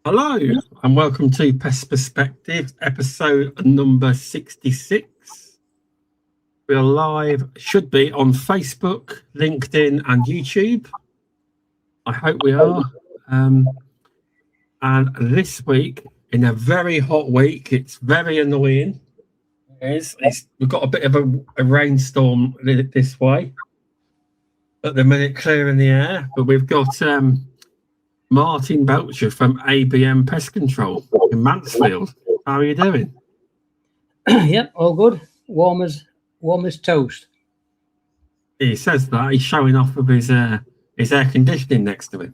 Hello and welcome to Pest Perspectives, episode number 66. We are live, should be on Facebook, LinkedIn and YouTube. I hope we are. And this week, in a very hot week, it's very annoying. We've got a bit of a rainstorm this way at the minute, clearing the air, but we've got Martyn Belcher from ABM Pest Control in Mansfield. How are you doing? Yep, all good. Warm as toast. He says that he's showing off with his air conditioning next to him.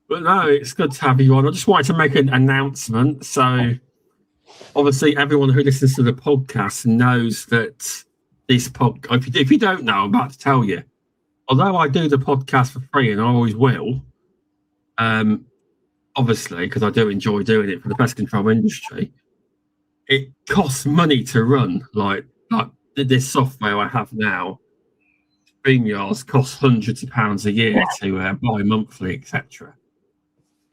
But no, it's good to have you on. I just wanted to make an announcement. So obviously everyone who listens to the podcast knows that this podcast, if you don't know, I'm about to tell you. Although I do the podcast for free, and I always will, obviously, because I do enjoy doing it for the pest control industry, it costs money to run. Like this software I have now, StreamYards costs hundreds of pounds a year to buy monthly, etc.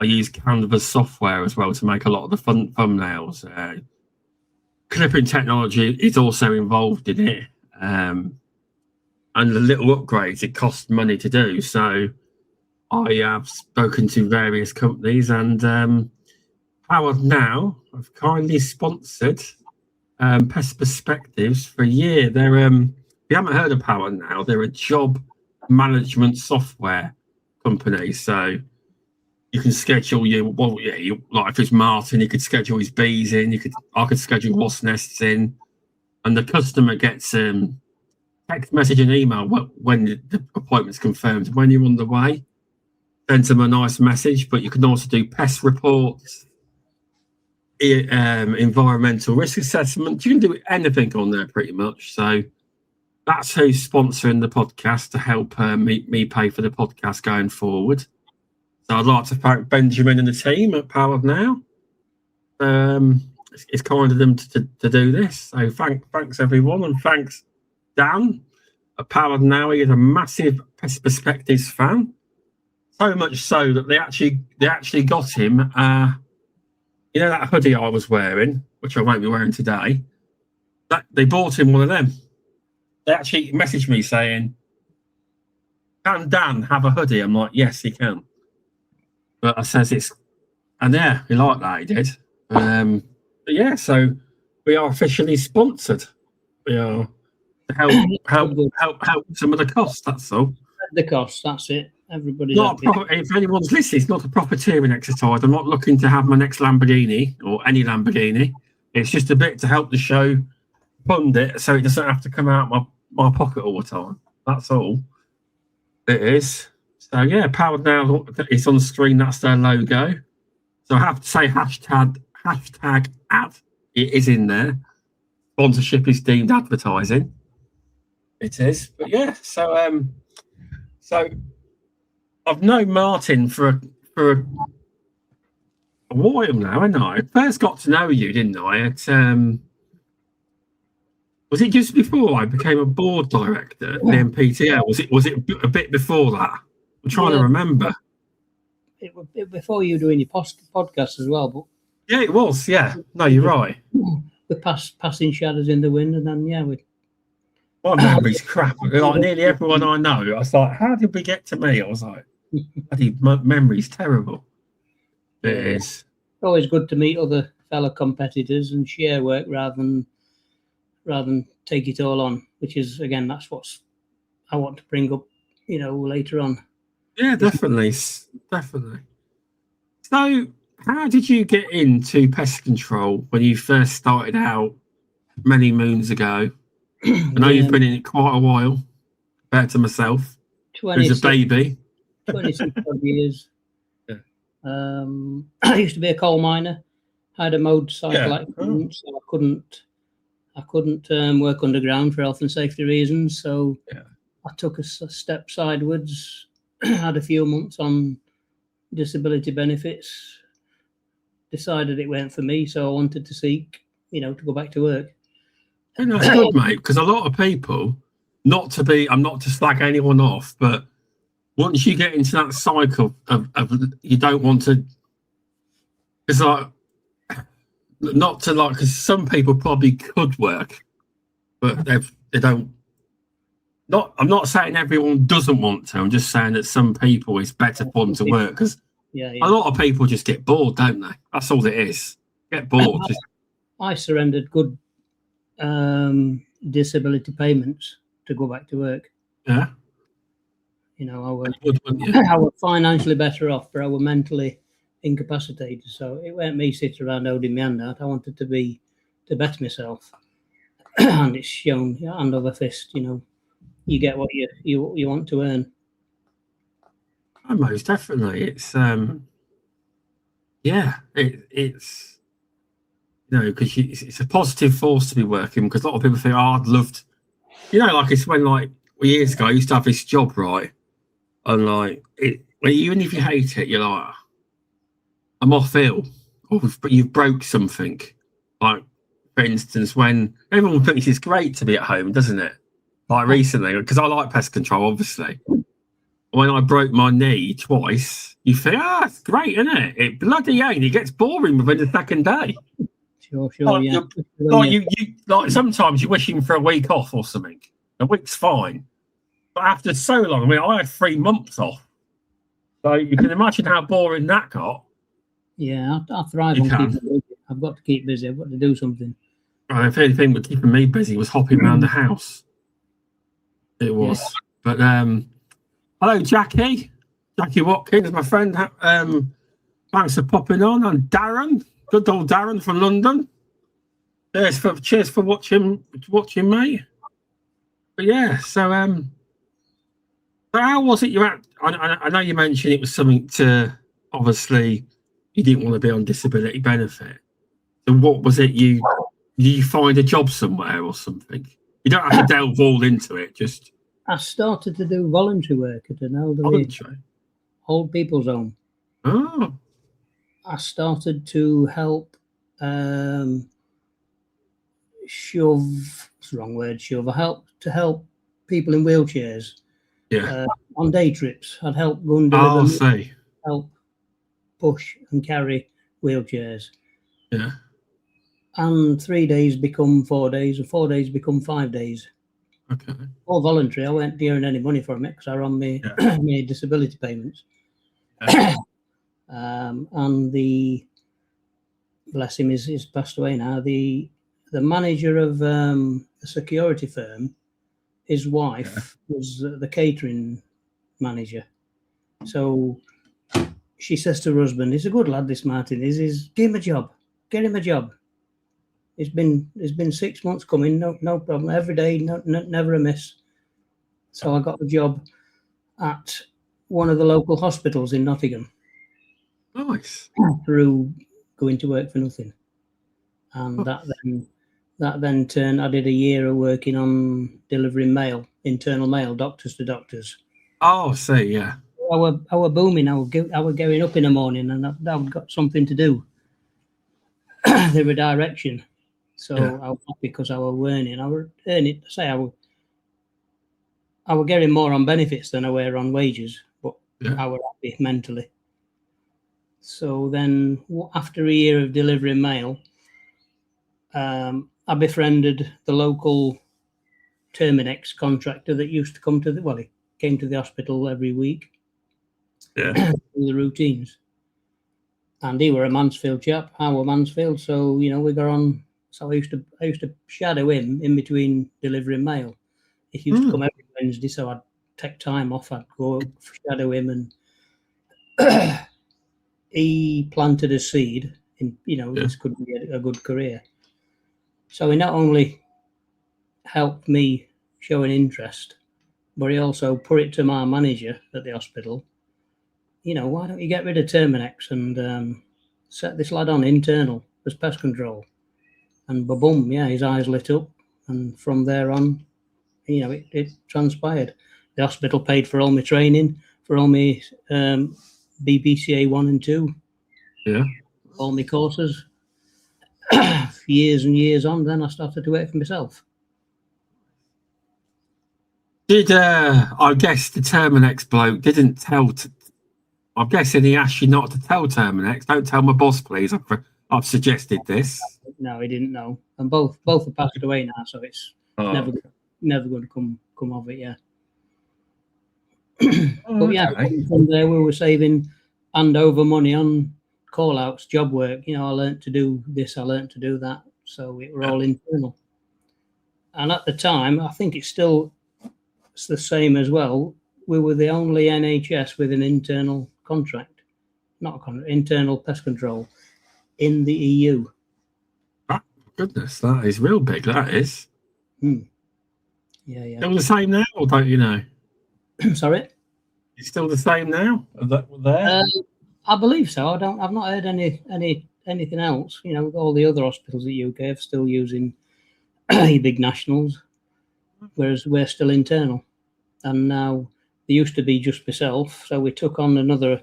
I use Canvas software as well to make a lot of the thumbnails. Clipping technology is also involved in it. And the little upgrades, it costs money to do. So I have spoken to various companies, and Powered Now have kindly sponsored Pest Perspectives for a year. They're if you haven't heard of Powered Now, they're a job management software company. So you can schedule like if it's Martyn, you could schedule his bees in. I could schedule wasp nests in, and the customer gets text message and email when the appointment's confirmed. When you're on the way, send them a nice message. But you can also do pest reports, environmental risk assessment. You can do anything on there pretty much. So that's who's sponsoring the podcast to help me pay for the podcast going forward. So I'd like to thank Benjamin and the team at Powered Now. It's kind of them to do this. So thanks everyone, and thanks Dan at Powered Now. He is a massive Pest Perspectives fan, so much so that they actually got him. You know that hoodie I was wearing, which I won't be wearing today. That they bought him one of them. They actually messaged me saying, "Can Dan have a hoodie?" I'm like, "Yes, he can." But I says and yeah, he liked that. He did. But yeah, so we are officially sponsored. We are. Help some of the costs. That's all. The costs. That's it. Everybody. If anyone's listening, it's not a profiteering exercise. I'm not looking to have my next Lamborghini or any Lamborghini. It's just a bit to help the show fund it, so it doesn't have to come out my pocket all the time. That's all. It is. So yeah, Powered Now is on the screen. That's their logo. So I have to say hashtag ad. It is in there. Sponsorship is deemed advertising. It is, but yeah. So I've known Martyn for a while now, haven't I? I first got to know you, didn't I? Was it just before I became a board director at the MPTL? Was it a bit before that? I'm trying to remember. It was before you doing your podcast as well, but yeah, it was. Yeah, no, you're right. We passing shadows in the wind, and then my memory's crap. Like nearly everyone I know, I was like, how did we get to me? I was like, my memory's terrible. It is. It's always good to meet other fellow competitors and share work rather than take it all on, which is, again, that's what I want to bring up, later on. Yeah, definitely. So how did you get into pest control when you first started out many moons ago? I know you've been in it quite a while, compared to myself, who's a baby. 26 years. Yeah. I used to be a coal miner. I had a motorcycle accident, so I couldn't work underground for health and safety reasons. So I took a step sideways. Had a few months on disability benefits. Decided it weren't for me, so I wanted to seek, to go back to work. And that's good, mate, because a lot of people, I'm not to slag anyone off, but once you get into that cycle of you don't want to, it's like, not to like, because some people probably could work, but they don't. Not, I'm not saying everyone doesn't want to. I'm just saying that some people it's better for them to work because a lot of people just get bored, don't they? That's all it is. Get bored. I surrendered good disability payments to go back to work. Yeah. You know, I was financially better off, but I was mentally incapacitated. So it weren't me sitting around holding my hand out. I wanted to better myself. And it's shown hand over fist, you know. You get what you want to earn. Oh, most definitely. It's it's you know, because it's a positive force to be working, because a lot of people think, oh, I'd love to, you know, like it's when like years ago I used to have this job, right? And like even if you hate it, you're like, I'm off ill, or you've broke something. Like, for instance, when everyone thinks it's great to be at home, doesn't it? Like recently, because I like pest control, obviously. When I broke my knee twice, you think, it's great, isn't it? It bloody ain't. It gets boring within the second day. Sure, like, yeah. Like you like sometimes you're wishing for a week off or something. A week's fine, but after so long, I mean, I had 3 months off, so you can imagine how boring that got. Yeah, I thrive on keeping busy. I've got to keep busy. I've got to do something. If anything was keeping me busy was hopping around the house. It was, but hello, Jackie Watkins, my friend. Thanks for popping on, and Darren, good old Darren from London. Cheers for watching, mate. But yeah, so how was it you had? I know you mentioned it was something to, obviously, you didn't want to be on disability benefit. So what was it? Did you find a job somewhere or something? You don't have to delve all into it. Just I started to do voluntary work at an old people's home. Oh. I started to help shove. It's the wrong word. Shove. I helped to help people in wheelchairs. Yeah. On day trips, I'd help go and deliver. Help push and carry wheelchairs. Yeah. And 3 days become 4 days, and 4 days become 5 days. Okay. All voluntary. I weren't earning any money from it because I run my disability payments. Yeah. And the, bless him, is passed away now. The manager of a security firm, his wife was the catering manager. So she says to her husband, "He's a good lad, this Martin. Give him a job. Get him a job. It's been 6 months coming, no problem. Every day, never a miss." So I got a job at one of the local hospitals in Nottingham. Nice. Through going to work for nothing, and that then turned. I did a year of working on delivering mail, internal mail, doctors to doctors. Oh, I see, yeah. I were booming. I were going up in the morning, and I've got something to do. There were direction. So I was happy because I was earning. I were earning. Say I were getting more on benefits than I were on wages, but I were happy mentally. So then, after a year of delivering mail, I befriended the local Terminex contractor that used to come to he came to the hospital every week. Yeah. The routines. And he were a Mansfield chap. I were Mansfield, so we got on. So I used to shadow him in between delivering mail. He used to come every Wednesday, so I'd take time off. I'd go shadow him, and he planted a seed in. This could be a good career. So he not only helped me show an interest, but he also put it to my manager at the hospital. Why don't you get rid of Terminex and set this lad on internal as pest control? And boom, his eyes lit up, and from there on, it transpired. The hospital paid for all my training, for all my BPCA 1 and 2, all my courses. Years and years on, then I started to work for myself. Did I guess the Terminex bloke didn't tell? I'm guessing he asked you not to tell Terminex. Don't tell my boss, please. I've suggested this. No, he didn't know, and both have passed away now, so it's never going to come of it. Yeah. But yeah, from there we were saving hand over money on call outs, job work. I learned to do this, I learned to do that. So it were all internal. And at the time, I think it's the same as well. We were the only NHS with an internal contract, internal pest control in the EU. Oh, goodness, that is real big, that is. Yeah. Still the same now, or don't you know? Sorry? It's still the same now? There? I believe so. I've not heard anything else. All the other hospitals in the UK are still using big nationals, whereas we're still internal. And now there used to be just myself, so we took on another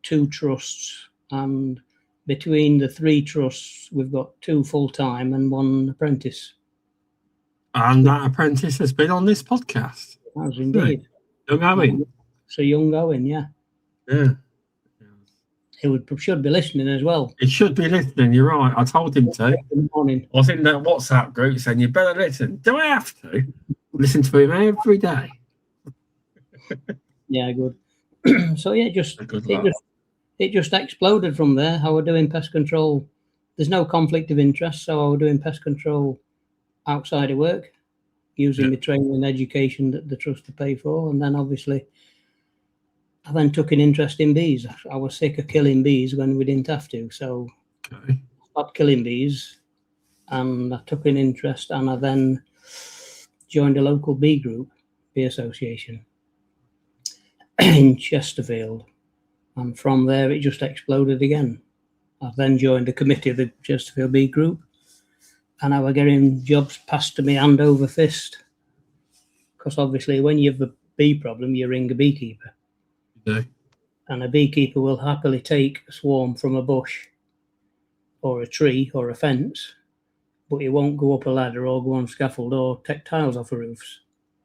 2 trusts, and between the 3 trusts, we've got 2 full-time and 1 apprentice. And that apprentice has been on this podcast. Has indeed. Young Owen. So young Owen, yeah. Yeah. He should be listening as well. He should be listening, you're right. I told him to. In the morning. I was in that WhatsApp group saying, you better listen. Do I have to? Listen to him every day. Yeah, good. So yeah, it just exploded from there. How we're doing pest control. There's no conflict of interest, so we're doing pest control outside of work, using the training and education that the trust to pay for, and then obviously I then took an interest in bees. I was sick of killing bees when we didn't have to, so I stopped killing bees, and I took an interest, and I then joined a local bee group, bee association in Chesterfield, and from there it just exploded again. I then joined the committee of the Chesterfield Bee Group, and I was getting jobs passed to me hand over fist, because obviously when you have a bee problem, you ring a beekeeper. Yeah. And a beekeeper will happily take a swarm from a bush or a tree or a fence, but he won't go up a ladder or go on scaffold or take tiles off the roofs.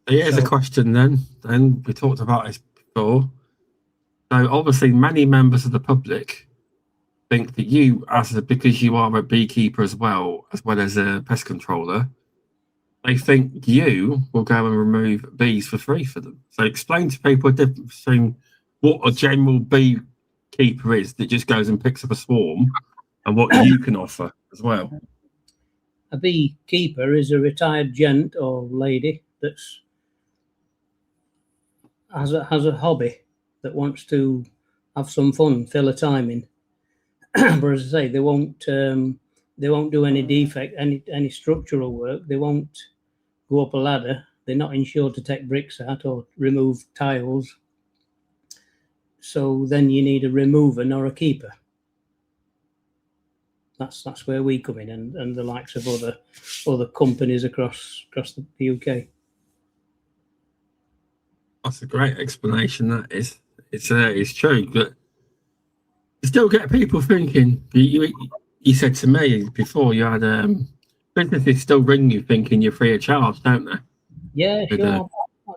Here's a question then. We talked about this before. So obviously many members of the public think that you, because you are a beekeeper as well as a pest controller, they think you will go and remove bees for free for them. So explain to people the difference between what a general beekeeper is that just goes and picks up a swarm and what you can offer as well. A beekeeper is a retired gent or lady that's has a hobby that wants to have some fun, fill a time in. But as I say, they won't do any structural work. They won't go up a ladder. They're not insured to take bricks out or remove tiles. So then you need a remover nor a keeper. That's where we come in, and the likes of other companies across the UK. That's a great explanation. That is, it's true, but you still get people thinking. You said to me before you had businesses still ring you thinking you're free of charge, don't they? Yeah, sure.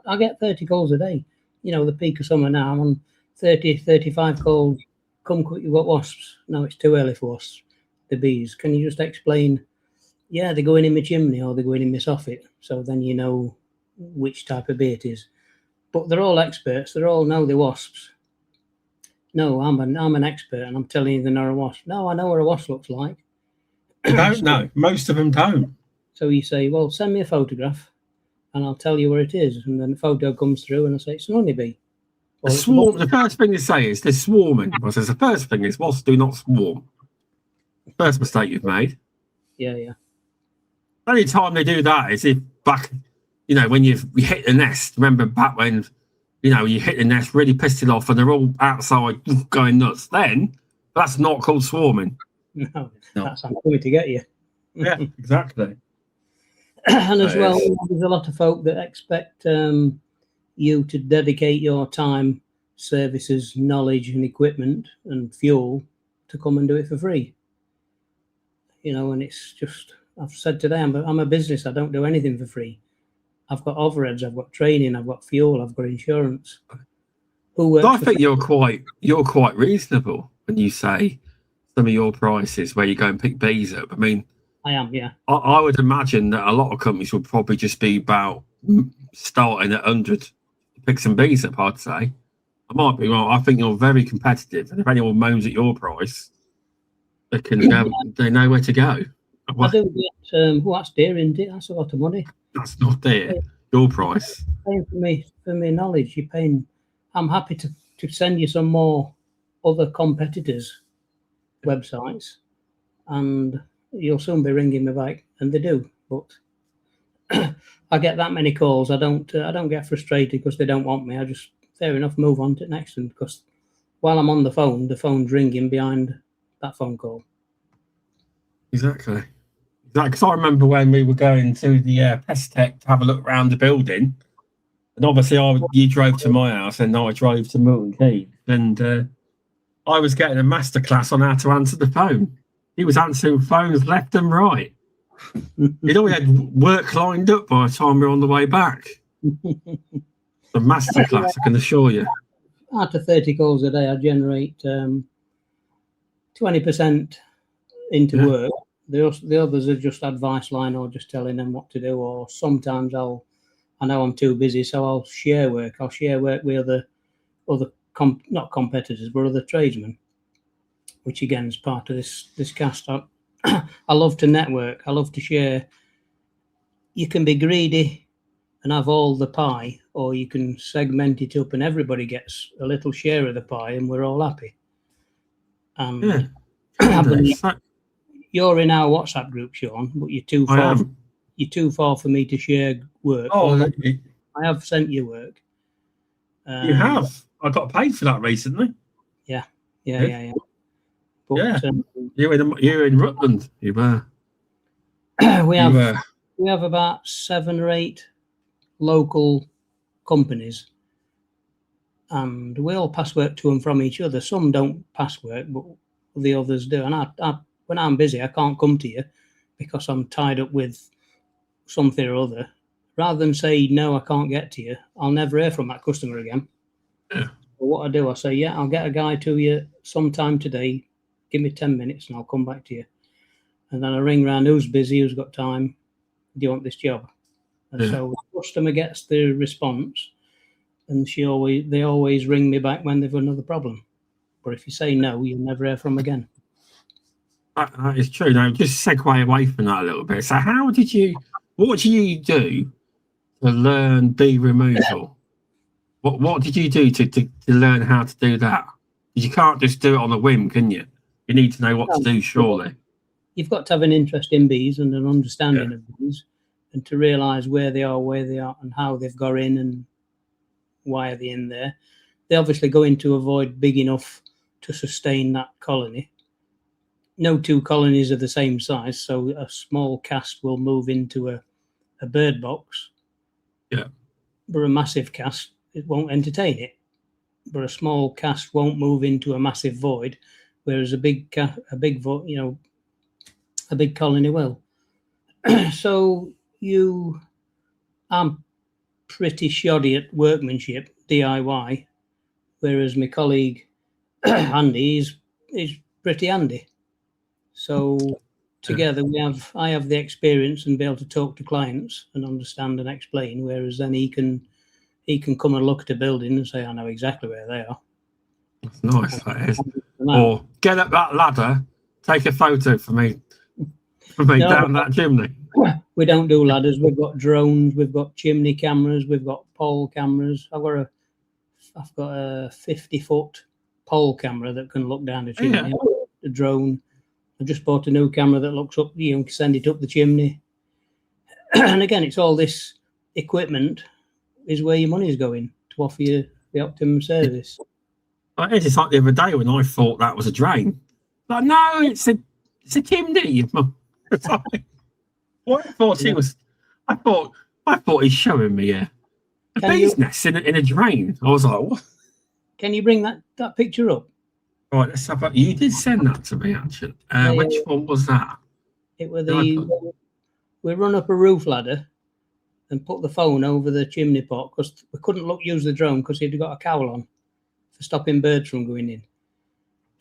I get 30 calls a day. The peak of summer now, I'm on 30, 35 calls. Come quick, you've got wasps. No, it's too early for wasps. The bees. Can you just explain? Yeah, they're going in my chimney or they're going in my soffit. So then you know which type of bee it is. But they're all experts. They all know they're wasps. No, I'm an expert, and I'm telling you they're not a wasp. No, I know what a wasp looks like. I don't know. Most of them don't. So you say, well, send me a photograph, and I'll tell you where it is. And then the photo comes through, and I say, it's an honeybee. The first thing they say is they're swarming. I says the first thing is wasps do not swarm. First mistake you've made. Yeah. Only time they do that is if back, when you hit the nest. Remember back when, you hit the nest, really pissed it off, and they're all outside going nuts. Then that's not called swarming. No. That's I'm coming to get you. Yeah, exactly. And as well, there's a lot of folk that expect you to dedicate your time, services, knowledge, and equipment and fuel to come and do it for free. And it's just, I've said today, I'm a business. I don't do anything for free. I've got overheads, I've got training, I've got fuel, I've got insurance. Who works I think you're quite reasonable when you say some of your prices where you go and pick bees up. I mean, I am, yeah. I would imagine that a lot of companies would probably just be about starting at 100 to pick some bees up, I'd say. I might be wrong. I think you're very competitive, and if anyone moans at your price, they can go, they know where to go. I do get that's dear, isn't it? That's a lot of money. That's not there. Your price. Paying for me knowledge. You're paying. I'm happy to send you some more other competitors' websites, and you'll soon be ringing me back, and they do. But I get that many calls. I don't get frustrated because they don't want me. I just fair enough move on to the next one, because while I'm on the phone's ringing behind that phone call. Exactly. Because I remember when we were going to the Pest Tech to have a look around the building, and obviously you drove to my house and I drove to Milton Keynes, and I was getting a masterclass on how to answer the phone. He was answering phones left and right. He'd already had work lined up by the time we were on the way back. A masterclass, I can assure you. Out of 30 calls a day, I generate 20% into work. The others are just advice line or just telling them what to do. Or sometimes I know I'm too busy, so I'll share work. I'll share work with other not competitors, but other tradesmen, which again is part of this cast. I love to network. I love to share. You can be greedy and have all the pie, or you can segment it up and everybody gets a little share of the pie and we're all happy. And you're in our WhatsApp group, Shaun, but you're too far. You're too far for me to share work. I have sent you work. You have. I got paid for that recently. Yeah. But, you're in Rutland. You were. We have about 7 or 8 local companies, and we all pass work to and from each other. Some don't pass work, but the others do. And I when I'm busy, I can't come to you because I'm tied up with something or other. Rather than say, no, I can't get to you, I'll never hear from that customer again. Yeah. But what I do, I say, yeah, I'll get a guy to you sometime today. Give me 10 minutes and I'll come back to you. And then I ring round, who's busy, who's got time, do you want this job? And so the customer gets the response, and they always ring me back when they've got another problem. But if you say no, you'll never hear from them again. That is true. Now, just segue away from that a little bit. So what do you do to learn bee removal? What did you do to learn how to do that? You can't just do it on a whim, can you? You need to know what to do, surely. You've got to have an interest in bees and an understanding of bees, and to realise where they are, and how they've got in and why are they in there. They obviously go in to avoid big enough to sustain that colony. No 2 colonies are the same size, so a small cast will move into a bird box. Yeah. But a massive cast, it won't entertain it. But a small cast won't move into a massive void, whereas a big colony will. So I'm pretty shoddy at workmanship, DIY, whereas my colleague Andy is pretty handy. So together I have the experience and be able to talk to clients and understand and explain, whereas then he can come and look at a building and say, I know exactly where they are. That's nice, that is. Or get up that ladder, take a photo for me down that chimney. We don't do ladders. We've got drones, we've got chimney cameras, we've got pole cameras. I've got a 50-foot pole camera that can look down the chimney. A drone. I just bought a new camera that looks up, you can send it up the chimney. And again, it's all this equipment is where your money is going to offer you the optimum service. It's like the other day when I thought that was a drain. Like, no, it's a chimney. What I thought I thought he's showing me a bee's nest in a drain. I was like, what? Can you bring that picture up? Right, let's have a. You did send that to me, actually. Which one was that? It was we run up a roof ladder, and put the phone over the chimney pot because we couldn't use the drone because he'd got a cowl on for stopping birds from going in.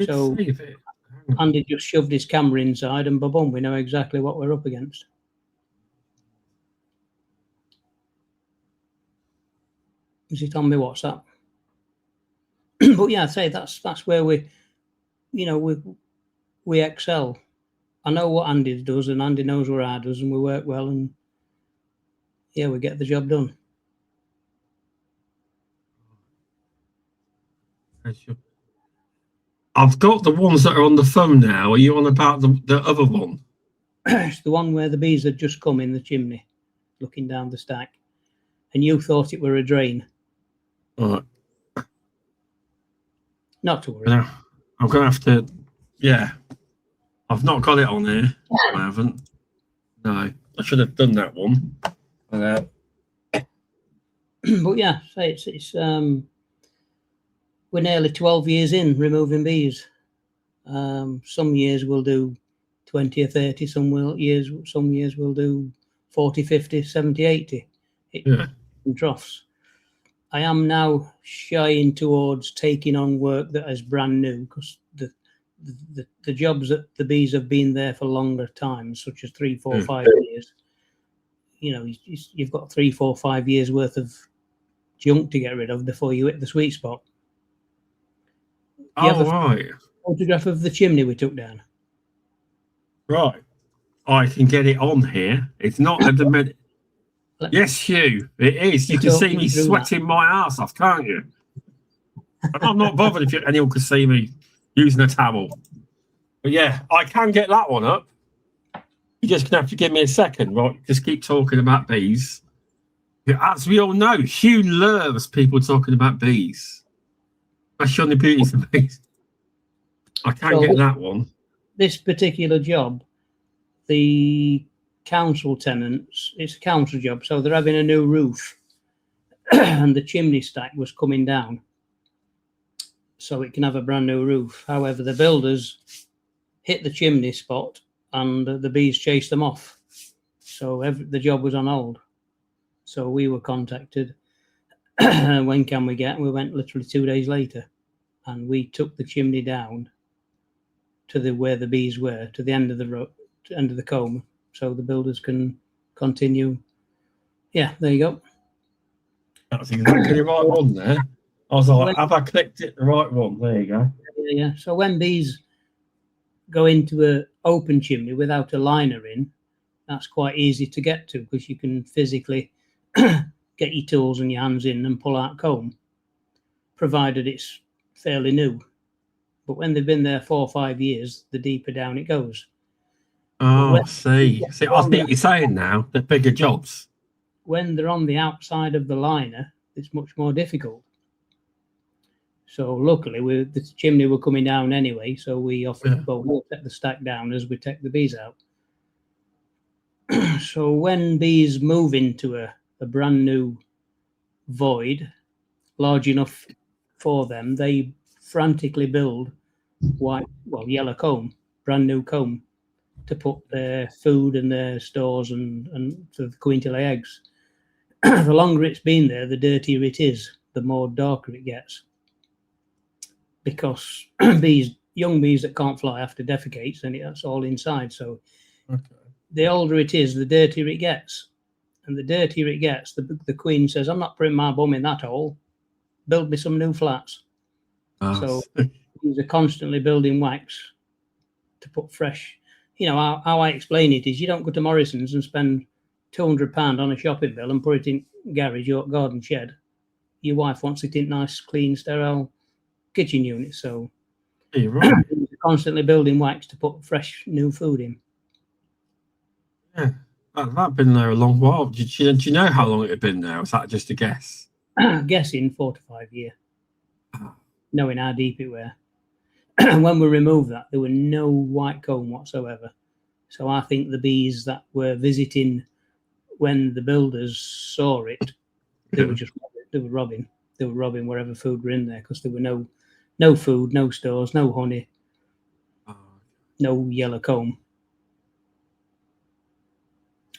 So Andy just shoved his camera inside and boom, we know exactly what we're up against. Is it on my WhatsApp? But yeah, I'd say that's where we excel. I know what Andy does, and Andy knows what I does, and we work well, and yeah, we get the job done. I've got the ones that are on the phone now. Are you on about the other one? It's the one where the bees had just come in the chimney, looking down the stack, and you thought it were a drain. Right. Not to worry. I'm going to have to, yeah. I've not got it on here. I haven't. No, I should have done that one. But yeah, so it's we're nearly 12 years in removing bees. Some years we'll do 20 or 30, some years we'll do 40, 50, 70, 80 in troughs. I am now shying towards taking on work that is brand new because the jobs that the bees have been there for longer times, such as 3, 4, 5 years. You've got 3, 4, 5 years worth of junk to get rid of before you hit the sweet spot. Right. Photograph of the chimney we took down. Right. I can get it on here. It's not at the minute. Yes, Hugh, it is. You can see me sweating my ass off, can't you? I'm not bothered if anyone can see me using a towel. But yeah, I can get that one up. You're just going to have to give me a second, right? Just keep talking about bees. As we all know, Hugh loves people talking about bees. Especially on the beauties of bees. I can get that one. This particular job, the council tenants, it's a council job, so they're having a new roof and the chimney stack was coming down so it can have a brand new roof. However, the builders hit the chimney spot and the bees chased them off, so the job was on hold. So we were contacted. When can we get? We went literally 2 days later, and we took the chimney down to where the bees were, to the end of the comb, so the builders can continue. Yeah, there you go. That's exactly the right one there. I was like, have I clicked it the right one? There you go. Yeah. So when bees go into an open chimney without a liner in, that's quite easy to get to because you can physically get your tools and your hands in and pull out comb, provided it's fairly new. But when they've been there 4 or 5 years, the deeper down it goes. Oh, see, I think what you're saying now, the bigger jobs. When they're on the outside of the liner, it's much more difficult. So luckily, the chimney were coming down anyway, so we offered, well, we'll take the stack down as we take the bees out. So when bees move into a brand new void, large enough for them, they frantically build yellow comb, brand new comb, to put their food and their stores and to go into lay eggs. The longer it's been there, the dirtier it is, the more darker it gets. Because young bees that can't fly have to defecate, and that's all inside. So the older it is, the dirtier it gets. And the dirtier it gets, the queen says, I'm not putting my bum in that hole. Build me some new flats. So bees are constantly building wax to put fresh. How I explain it is you don't go to Morrison's and spend £200 on a shopping bill and put it in garage or garden shed. Your wife wants it in nice, clean, sterile kitchen unit. So you're right. You're constantly building wax to put fresh, new food in. Yeah, that's been there a long while. Do you know how long it had been there? Was that just a guess? Guessing 4 to 5 years. Knowing how deep it were. When we removed that, there were no white comb whatsoever. So I think the bees that were visiting when the builders saw it, they were robbing. They were robbing wherever food were in there because there were no food, no stores, no honey, no yellow comb.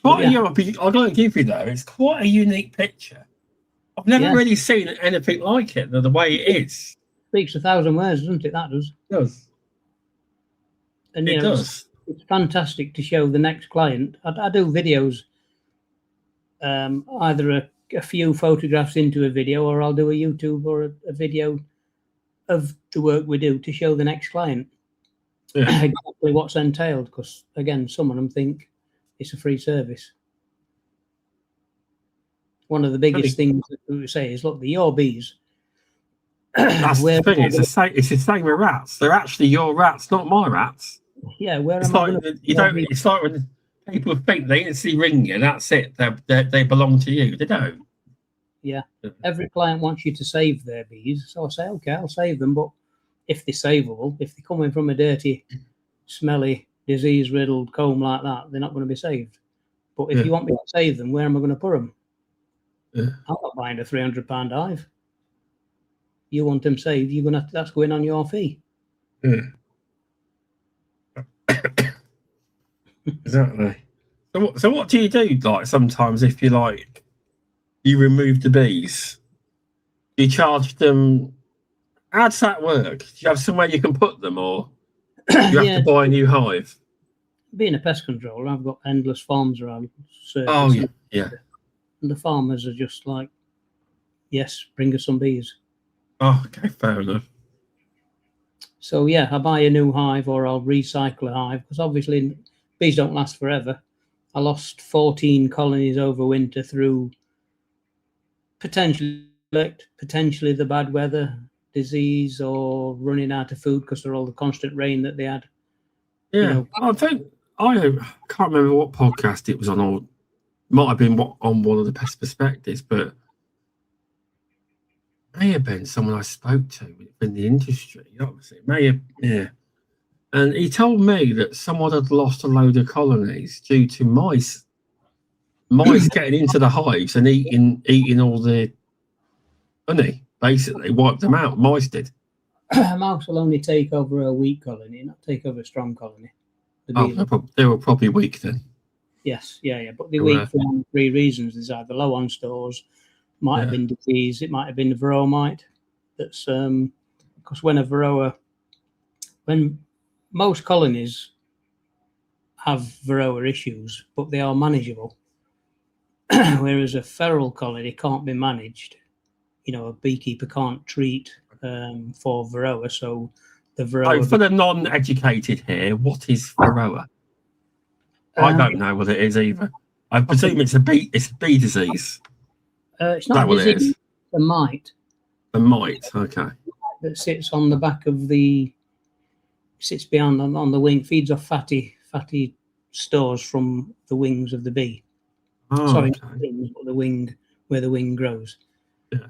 What I've got to give you though, it's quite a unique picture. I've never really seen anything like it. The way it is speaks 1,000 words, doesn't it? That does. It does. And it does. It's fantastic to show the next client. I do videos, either a few photographs into a video, or I'll do a YouTube or a video of the work we do to show the next client exactly what's entailed. Because again, some of them think it's a free service. One of the biggest things that we say is, look, your bees. That's the thing. It's the same with rats. They're actually your rats, not my rats. Yeah, it's like when people think they instantly ring you. That's it. They belong to you. They don't. Yeah. Every client wants you to save their bees, so I say, okay, I'll save them. But if they're savable, if they're coming from a dirty, smelly, disease-riddled comb like that, they're not going to be saved. But if you want me to save them, where am I going to put them? I'm not buying a £300 hive. You want them saved, you're gonna. That's going on your fee. Exactly. So what do you do? Like sometimes, if you you remove the bees, you charge them. How does that work? Do you have somewhere you can put them, or you have to buy a new hive? Being a pest controller, I've got endless farms around. Oh yeah. And the farmers are just like, yes, bring us some bees. Oh, okay, fair enough. So yeah, I buy a new hive or I'll recycle a hive, because obviously bees don't last forever. I lost 14 colonies over winter through potentially the bad weather, disease, or running out of food because of all the constant rain that they had. Yeah, I think I can't remember what podcast it was on, or might have been on one of the Pest Perspectives, but may have been someone I spoke to in the industry. Obviously, it may have, and he told me that someone had lost a load of colonies due to mice getting into the hives and eating all the honey. Basically, wiped them out. Mice did. A mouse will only take over a weak colony, not take over a strong colony. They were probably weak then. Yes, yeah. But they're weak for 3 reasons. There's either low on stores, might have been disease, it might have been the varroa mite. That's because when most colonies have varroa issues, but they are manageable, whereas a feral colony can't be managed. A beekeeper can't treat for varroa, so the varroa. For the non-educated here, what is varroa? I don't know what it is either. I presume it's a bee disease. It's not a disease. It's a mite. A mite, okay. That sits on the back of sits behind on the wing, feeds off fatty stores from the wings of the bee. Oh, sorry, okay. Wings, but the wing where the wing grows. Yeah.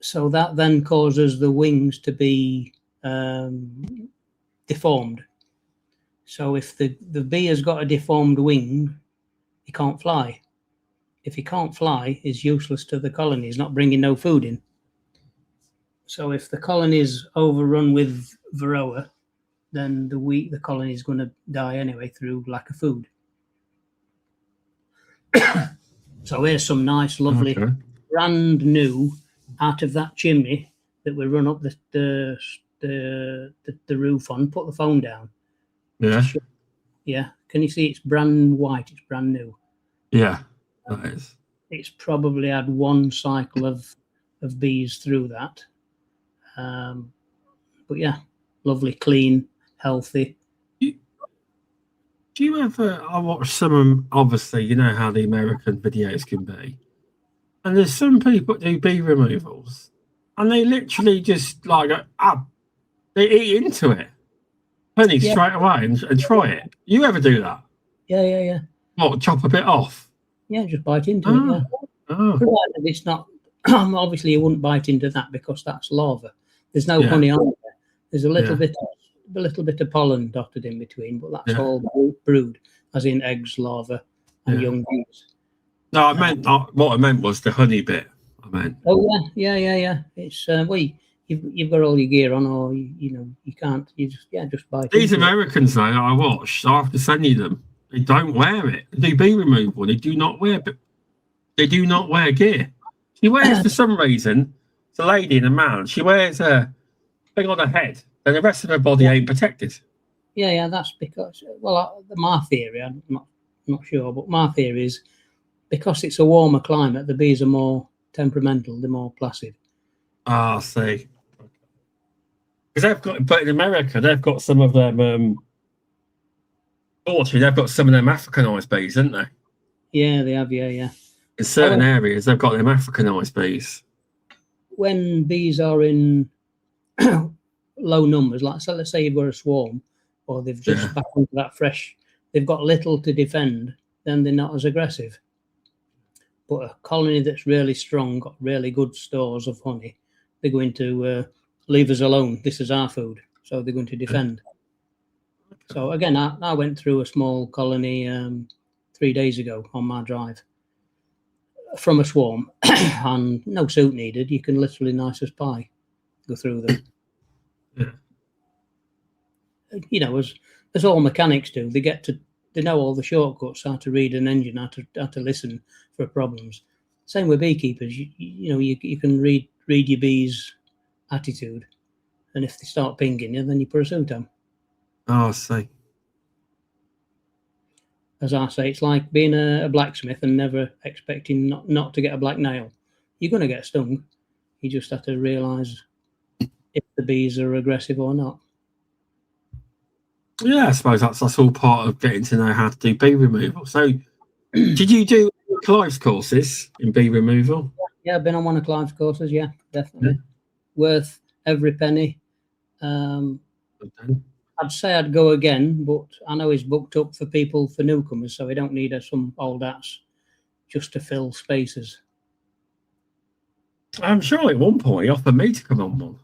So that then causes the wings to be deformed. So if the bee has got a deformed wing, he can't fly. If he can't fly, he's useless to the colony. He's not bringing no food in. So if the colony is overrun with varroa, then the colony is going to die anyway through lack of food. So here's some nice, lovely, brand new, out of that chimney that we run up the roof on. Put the phone down. Yeah. Yeah. Can you see it's brand white? It's brand new. Yeah, that is. It's probably had 1 cycle of bees through that. But yeah, lovely, clean, healthy. Do you ever? I watch some. Obviously, you know how the American videos can be, and there's some people that do bee removals, and they literally just they eat into it, honey, straight away, and try it. You ever do that? Yeah. What, chop a bit off? Yeah, just bite into it. Yeah. Provided it's not. Obviously, you wouldn't bite into that because that's larva. There's no honey on there. There's a little bit of pollen dotted in between, but that's all brood, as in eggs, larvae, and young bees. No, I meant what I meant was the honey bit. I meant. Oh yeah. It's you've got all your gear on, or you can't. You just bite. These Americans though, I watched. I have to send you them. They don't wear it. They do bee removal. They do not wear. They do not wear gear. She wears, for some reason, it's a lady and a man. She wears a thing on her head, and the rest of her body ain't protected. Yeah, that's because, well, my theory, I'm not sure, but my theory is because it's a warmer climate, the bees are more temperamental, they're more placid. Ah, I see. Because they've got, but in America, they've got some of them. Fortunately, they've got some of them Africanized bees, haven't they? Yeah, they have. Yeah. In certain areas, they've got them Africanized bees. When bees are in low numbers, like so, let's say you've got a swarm, or they've just back into that fresh, they've got little to defend, then they're not as aggressive. But a colony that's really strong, got really good stores of honey, they're going to leave us alone. This is our food, so they're going to defend. So again, I went through a small colony 3 days ago on my drive from a swarm, and no suit needed. You can literally nice as pie go through them. You know, as all mechanics do, they know all the shortcuts, how to read an engine, how to listen for problems. Same with beekeepers. You can read your bees' attitude, and if they start pinging you, then you put a suit on. Oh, I see. As I say, it's like being a blacksmith and never expecting not to get a black nail. You're going to get stung. You just have to realise if the bees are aggressive or not. Yeah, I suppose that's all part of getting to know how to do bee removal. So, did you do Clive's courses in bee removal? Yeah, I've been on one of Clive's courses. Yeah, definitely. Worth every penny. I'd say I'd go again, but I know he's booked up for people, for newcomers, so we don't need some old hats just to fill spaces. I'm sure at one point he offered me to come on one.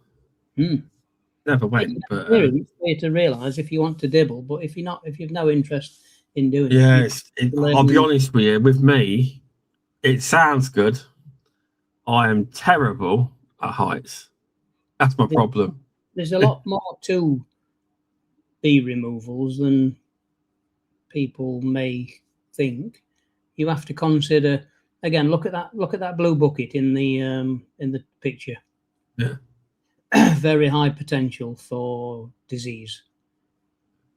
Never went, but it's way to realise if you want to dibble, but if you've no interest in doing I'll be honest with you. With me, it sounds good. I am terrible at heights. That's my problem. There's a lot more to bee removals than people may think. You have to consider, again, look at that blue bucket in the picture. Yeah. Very high potential for disease.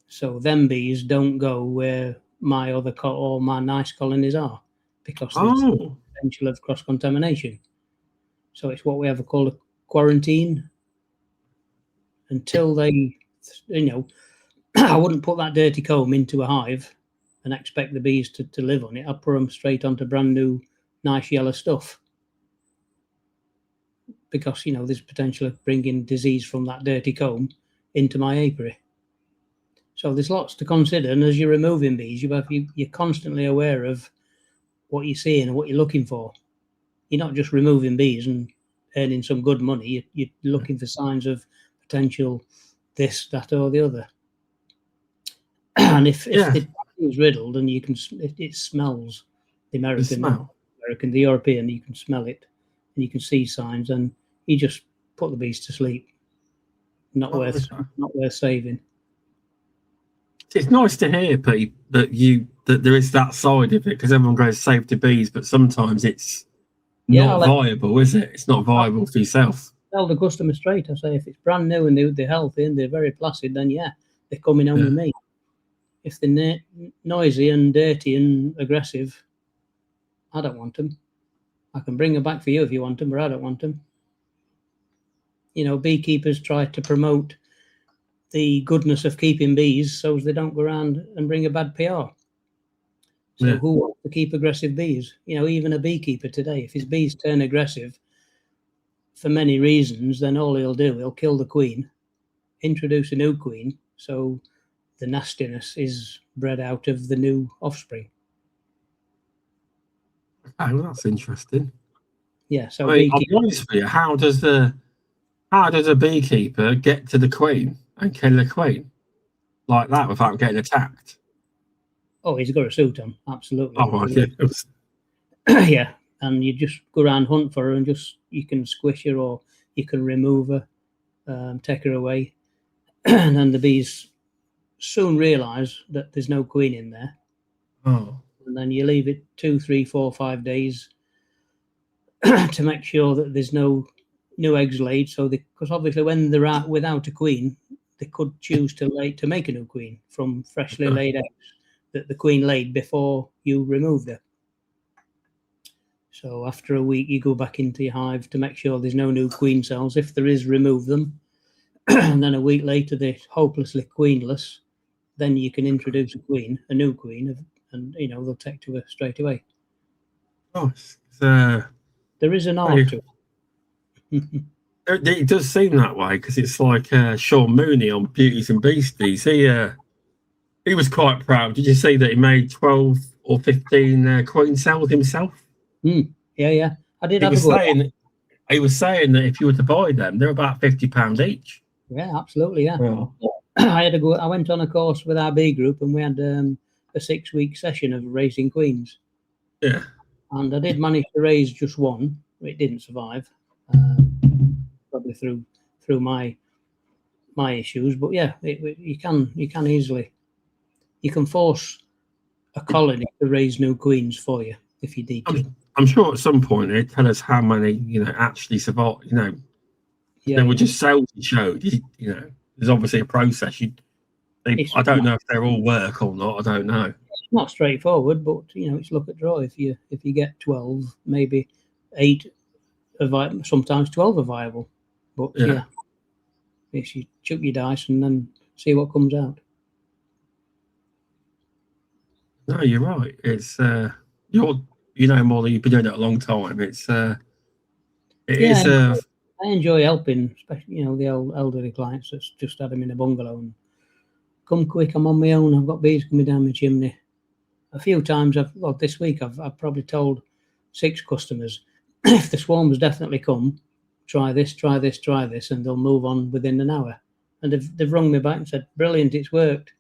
So them bees don't go where my other or my nice colonies are, because there's the potential of cross contamination. So it's what we have called a quarantine. Until they, I wouldn't put that dirty comb into a hive and expect the bees to live on it. I'd put them straight onto brand new, nice yellow stuff. Because, there's potential of bringing disease from that dirty comb into my apiary. So there's lots to consider. And as you're removing bees, you're constantly aware of what you're seeing and what you're looking for. You're not just removing bees and earning some good money. You're looking for signs of potential this, that, or the other. And if the is riddled and it smells, the the European, you can smell it and you can see signs, and you just put the bees to sleep. Not worth saving. It's nice to hear, Pete, that there is that side of it, because everyone goes save the bees, but sometimes it's not viable, is it? It's not viable for yourself. Tell the customer straight. I say, if it's brand new and they're healthy and they're very placid, then they're coming home with me. If they're noisy and dirty and aggressive, I don't want them. I can bring them back for you if you want them, but I don't want them. Beekeepers try to promote the goodness of keeping bees so they don't go around and bring a bad PR. So who wants to keep aggressive bees? Even a beekeeper today, if his bees turn aggressive for many reasons, then all he'll kill the queen, introduce a new queen, so the nastiness is bred out of the new offspring. Oh, that's interesting. Yeah, so I'll be honest with you, how does a beekeeper get to the queen and kill the queen like that without getting attacked? Oh, he's got a suit on, absolutely. Oh, yeah, and you just go around, hunt for her, and you can squish her or you can remove her, take her away, and then the bees soon realise that there's no queen in there, Oh. And then you leave it 2, 3, 4, 5 days to make sure that there's no new eggs laid. So, because obviously when they're out without a queen, they could choose to make a new queen from freshly laid eggs that the queen laid before you removed her. So after a week, you go back into your hive to make sure there's no new queen cells. If there is, remove them. And then a week later, they're hopelessly queenless. Then you can introduce a new queen, and they'll take to her straight away. Nice. There is an art to it. It does seem that way, because it's like Sean Mooney on Beauties and Beasties. He was quite proud. Did you see that he made 12 or 15 queen cells himself? Yeah. I did. He was saying that if you were to buy them, they're about £50 each. Yeah, absolutely. Yeah. I went on a course with our B group, and we had a 6-week session of raising queens. Yeah. And I did manage to raise just one. It didn't survive, probably through my issues. But yeah, you can easily, you can force a colony to raise new queens for you if you need to. I'm sure at some point they tell us how many actually survive. They were just cells you showed. There's obviously a process. I don't know if they're all work or not. I don't know. It's not straightforward, but it's look at draw. If you get 12, maybe 8 are viable, sometimes 12 are viable. But yeah, you chuck your dice and then see what comes out. No, you're right. It's more than you've been doing it a long time. I enjoy helping, especially the elderly clients that's just had them in a bungalow and come quick. I'm on my own. I've got bees coming down my chimney. A few times this week I've probably told 6 customers if the swarms definitely come, try this, and they'll move on within an hour. And they've rung me back and said, "Brilliant, it's worked."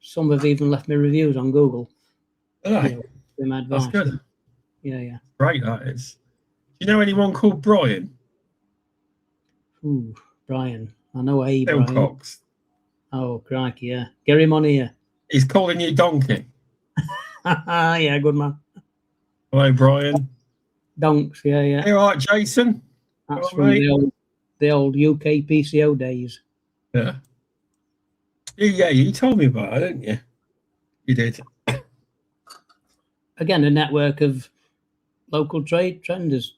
Some have even left me reviews on Google. My advice. That's good. Yeah. Great, that is. Do you know anyone called Brian? Ooh, Brian. I know Bill Brian. Cox. Oh, crikey, yeah. Get him on here. He's calling you Donkey. Yeah, good man. Hello, Brian. Donks, yeah. You all right, Jason? That's from the old UK PCO days. Yeah. Yeah, you told me about it, didn't you? You did. Again, a network of local traders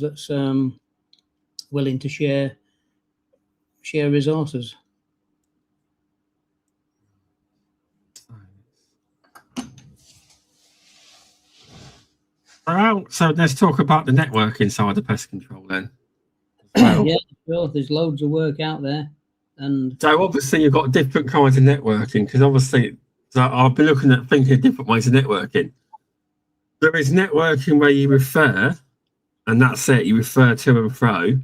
that's willing to share resources. So let's talk about the networking side of pest control then. Well. Yeah, sure. There's loads of work out there. And so obviously you've got different kinds of networking, because obviously I've been looking at thinking of different ways of networking. There is networking where you refer, and that's it, you refer to and fro.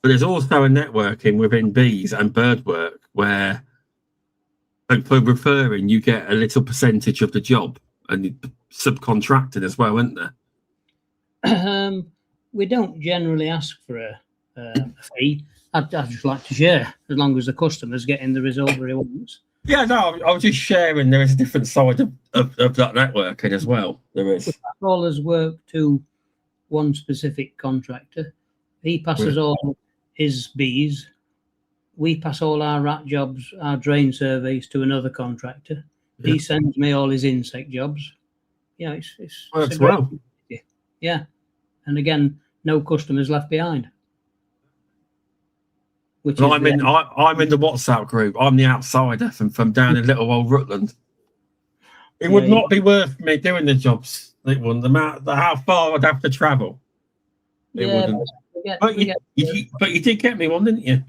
But there's also a networking within bees and bird work where, like, for referring, you get a little percentage of the job, and subcontracted as well, isn't there? We don't generally ask for a fee. I'd just like to share, as long as the customer's getting the result that he wants. Yeah, no, I was just sharing. There is a different side of that networking as well. There is. All has worked to one specific contractor. He passes all his bees. We pass all our rat jobs, our drain surveys to another contractor. Yeah. He sends me all his insect jobs. Yeah, it's works well. Yeah, and again, no customers left behind. I'm in the WhatsApp group. I'm the outsider from down in little old Rutland. It would not be worth me doing the jobs. It wouldn't. How far I'd have to travel. It wouldn't. But you did get me one, didn't you?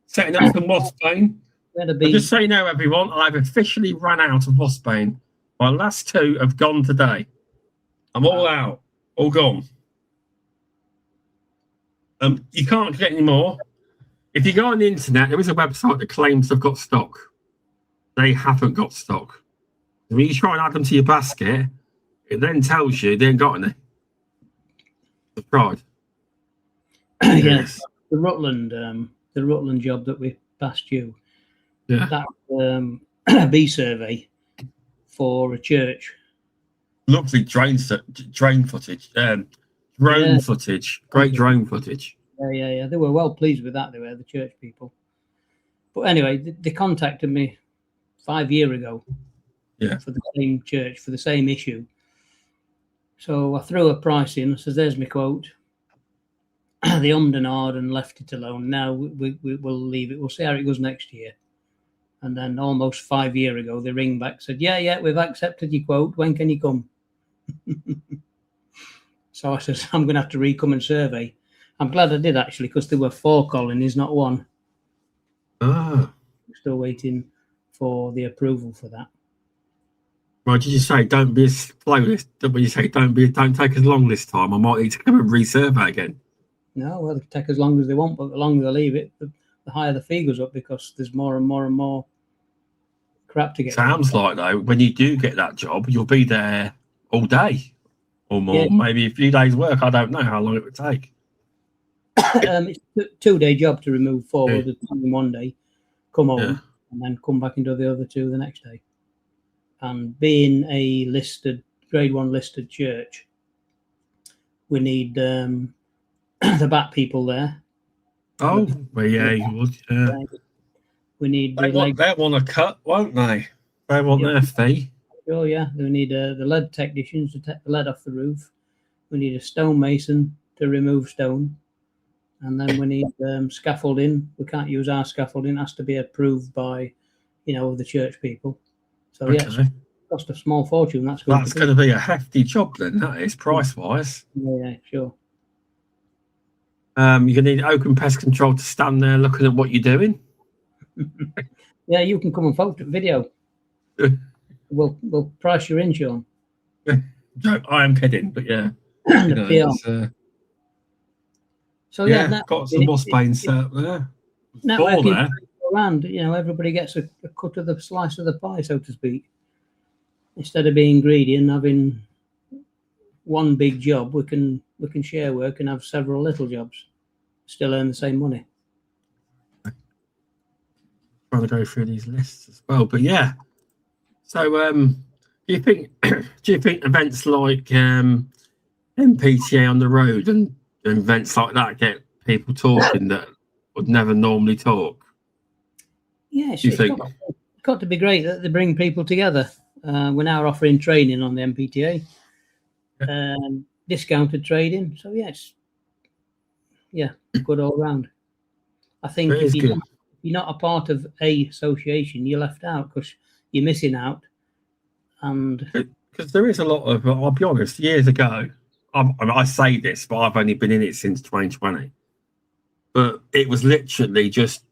Setting up some wasp-bane. Just so you know, everyone, I've officially run out of wasp-bane. My last 2 have gone today. I'm all out, all gone. You can't get any more. If you go on the internet, there is a website that claims they've got stock. They haven't got stock. When you try and add them to your basket, it then tells you they ain't got any. The pride. Yes, the Rutland job that we passed you. Yeah. That bee survey for a church Lovely drone footage, drone footage, great drone footage. Yeah. They were well pleased with that. They were, the church people. But anyway, they contacted me 5 years ago. Yeah. For the same church, for the same issue. So I threw a price in. I says, "There's my quote." They ummed and ahed and left it alone. Now we'll leave it. We'll see how it goes next year. And then almost 5 years ago, they ring back, said, yeah, we've accepted your quote. When can you come? So I says, I'm going to have to re-come and survey. I'm glad I did, actually, because there were 4 colonies, not 1. Still waiting for the approval for that. Right, did you say don't be as slow this? When you say don't take as long this time, I might need to come and resurvey again. No, well, they can take as long as they want, but the longer they leave it, the higher the fee goes up, because there's more and more and more crap to get. Sounds like, though, when you do get that job, you'll be there all day or more, maybe a few days' work. I don't know how long it would take. It's a 2-day job to remove 4 wood in one day, come home, and then come back and do the other 2 the next day. And being a grade 1 listed church, we need the bat people there. Oh, well, yeah, you would. Yeah. We need. They want a cut, won't they? They want their fee. Oh yeah, we need the lead technicians to take the lead off the roof. We need a stonemason to remove stone, and then we need scaffolding. We can't use our scaffolding; it has to be approved by, the church people. So it's cost a small fortune. That's going to be a hefty job then. That is, price wise. Yeah, sure. You're going to need open pest control to stand there looking at what you're doing. Yeah, you can come and photo video. We'll price you in, Sean. No, I am kidding, but yeah. So got some more Spain set up there. Networking around, everybody gets a cut of the slice of the pie, so to speak. Instead of being greedy and having one big job, we can share work and have several little jobs, still earn the same money. Trying to go through these lists as well, but yeah. So, do you think events like MPTA on the road and events like that get people talking that would never normally talk? Yeah, it's got to be great that they bring people together. We're now offering training on the MPTA, discounted trading. So good all round. I think if you're not a part of a association, you're left out because you're missing out. And because there is a lot of, I'll be honest, years ago, I say this, but I've only been in it since 2020. But it was literally just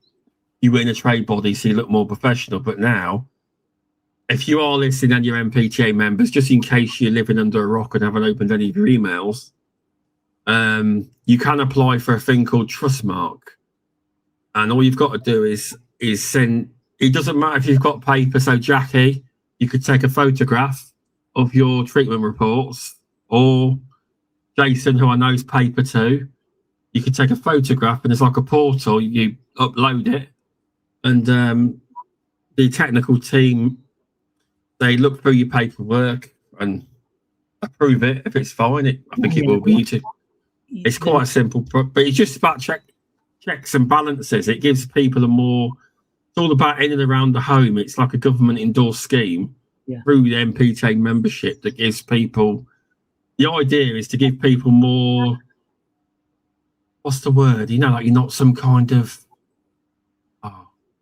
you were in a trade body, so you look more professional. But now, if you are listening and you're MPTA members, just in case you're living under a rock and haven't opened any of your emails, you can apply for a thing called Trustmark. And all you've got to do is send. It doesn't matter if you've got paper. So, Jackie, you could take a photograph of your treatment reports, or Jason, who I know is paper too. You could take a photograph, and there's like a portal. You upload it, and the technical team, they look through your paperwork and approve it. If it's fine, I think it will be. It's quite simple, but it's just about checks and balances. It gives people it's all about in and around the home. It's like a government endorsed scheme through the MPTA membership that gives people, the idea is to give people more, what's the word? Like you're not some kind of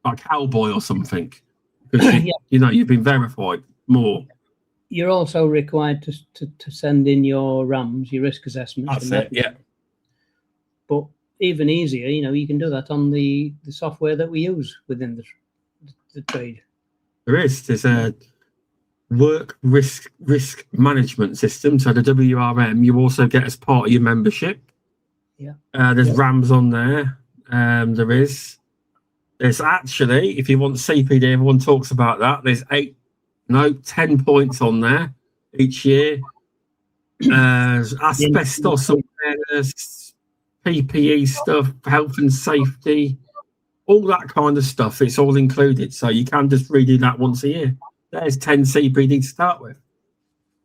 like cowboy or something. Because you've been verified more. You're also required to send in your RAMs, your risk assessments. That's it, yeah. But even easier, you can do that on the software that we use within the trade. There's a work risk management system. So the WRM, you also get as part of your membership. Yeah. There's RAMs on there. There's actually, if you want CPD, everyone talks about that. There's 10 points on there each year. Asbestos awareness, PPE stuff, health and safety, all that kind of stuff. It's all included. So you can just redo that once a year. There's 10 CPD to start with.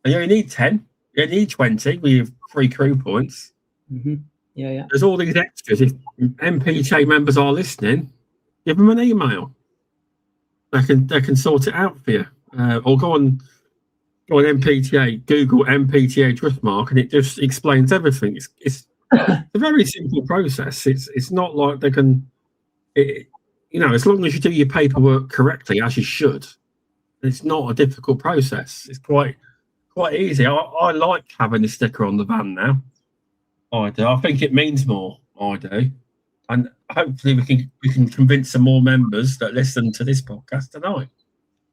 And you only need 10. You only need 20 with your free crew points. Mm-hmm. Yeah. There's all these extras. If MPTA members are listening, give them an email. They can sort it out for you. Or go on MPTA, Google MPTA Trustmark, and it just explains everything. It's a very simple process. It's not like they can, as long as you do your paperwork correctly, as you should, it's not a difficult process. It's quite easy. I like having the sticker on the van now. I do. I think it means more. I do, and hopefully we can convince some more members that listen to this podcast tonight.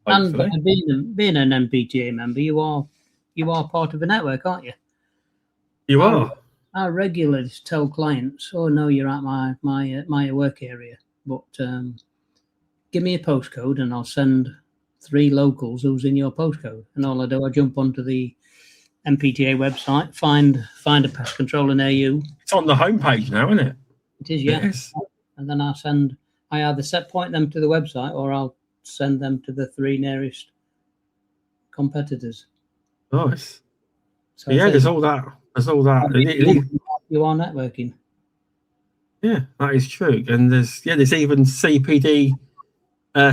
Hopefully. And being an MPTA member, you are part of a network, aren't you? You are. I regularly tell clients, "Oh no, you're at my work area, but give me a postcode, and I'll send 3 locals who's in your postcode." And all I do, I jump onto the MPTA website, find a pest controller near you. It's on the homepage now, isn't it? It is, yeah. Yes. And then I either set point them to the website, or I'll send them to the 3 nearest competitors. Nice. So yeah, there's all that. You are networking. Yeah, that is true. And there's even CPD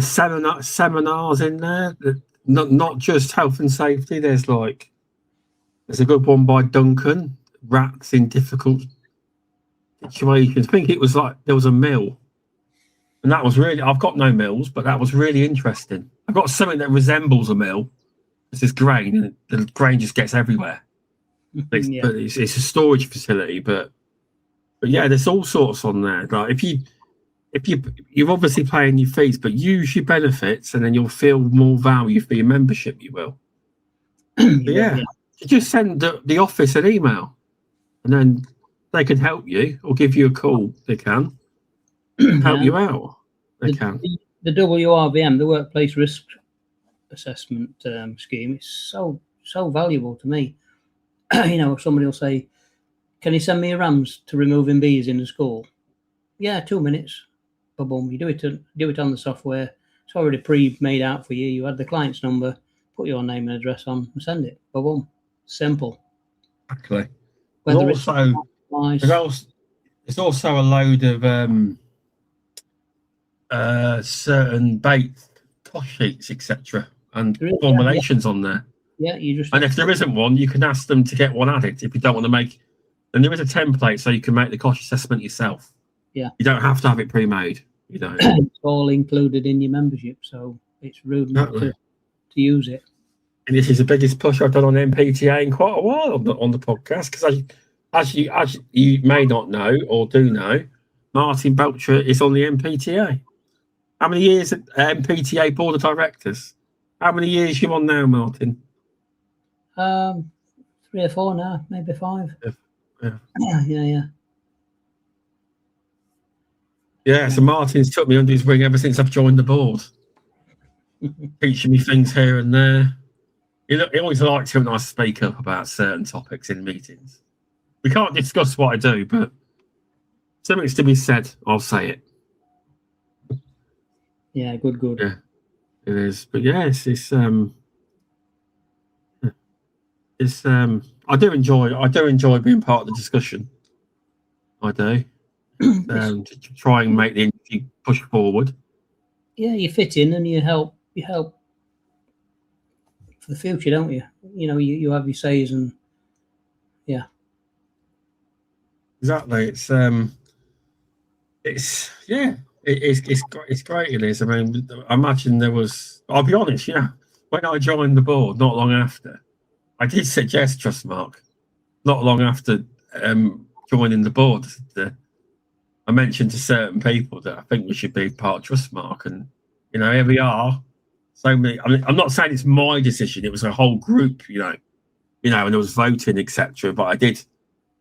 seminars in there. Not just health and safety. There's a good one by Duncan, rats in difficult situations. I think it was there was a mill, and that was really, I've got no mills, but that was really interesting. I've got something that resembles a mill. It's this grain, and the grain just gets everywhere. But it's a storage facility. But yeah, there's all sorts on there. Like if you're obviously paying your fees, but use your benefits, and then you'll feel more value for your membership. You will. Yeah. You just send the office an email, and then they can help you or give you a call. They can help you out. They can. The WRVM, the Workplace Risk Assessment scheme, is so valuable to me. Somebody will say, "Can you send me a RAMS to removing bees in the school?" Yeah, 2 minutes. Boom. You do it on the software. It's already pre-made out for you. You add the client's number, put your name and address on, and send it. Boom. Simple. Exactly. There's also a load of certain bait cost sheets, etc., and formulations on there. Yeah, and if there isn't one, you can ask them to get one added if you don't want to make. And there is a template so you can make the cost assessment yourself. Yeah, you don't have to have it pre-made. You don't. It's all included in your membership, so it's rude not to use it. And this is the biggest push I've done on MPTA in quite a while on the podcast, because as you may not know or do know, Martyn Belcher is on the MPTA. How many years at MPTA Board of Directors? How many years you on now, Martyn? 3 or 4 now, maybe 5. Yeah. Yeah, so Martyn's took me under his wing ever since I've joined the board, teaching me things here and there. He always likes it when I speak up about certain topics in meetings. We can't discuss what I do, but something's to be said. I'll say it. Yeah, good. Yeah, it is. But yes, I do enjoy being part of the discussion. I do. To try and make the industry push forward. Yeah, you fit in and you help for the future, don't you? You have your says, and yeah. Exactly. It's great. It is. I mean, I imagine there was. I'll be honest. When I joined the board, not long after, I did suggest Trustmark. Not long after joining the board, I mentioned to certain people that I think we should be part of Trustmark, and here we are. So many. I mean, I'm not saying it's my decision; it was a whole group, and there was voting, etc. But I did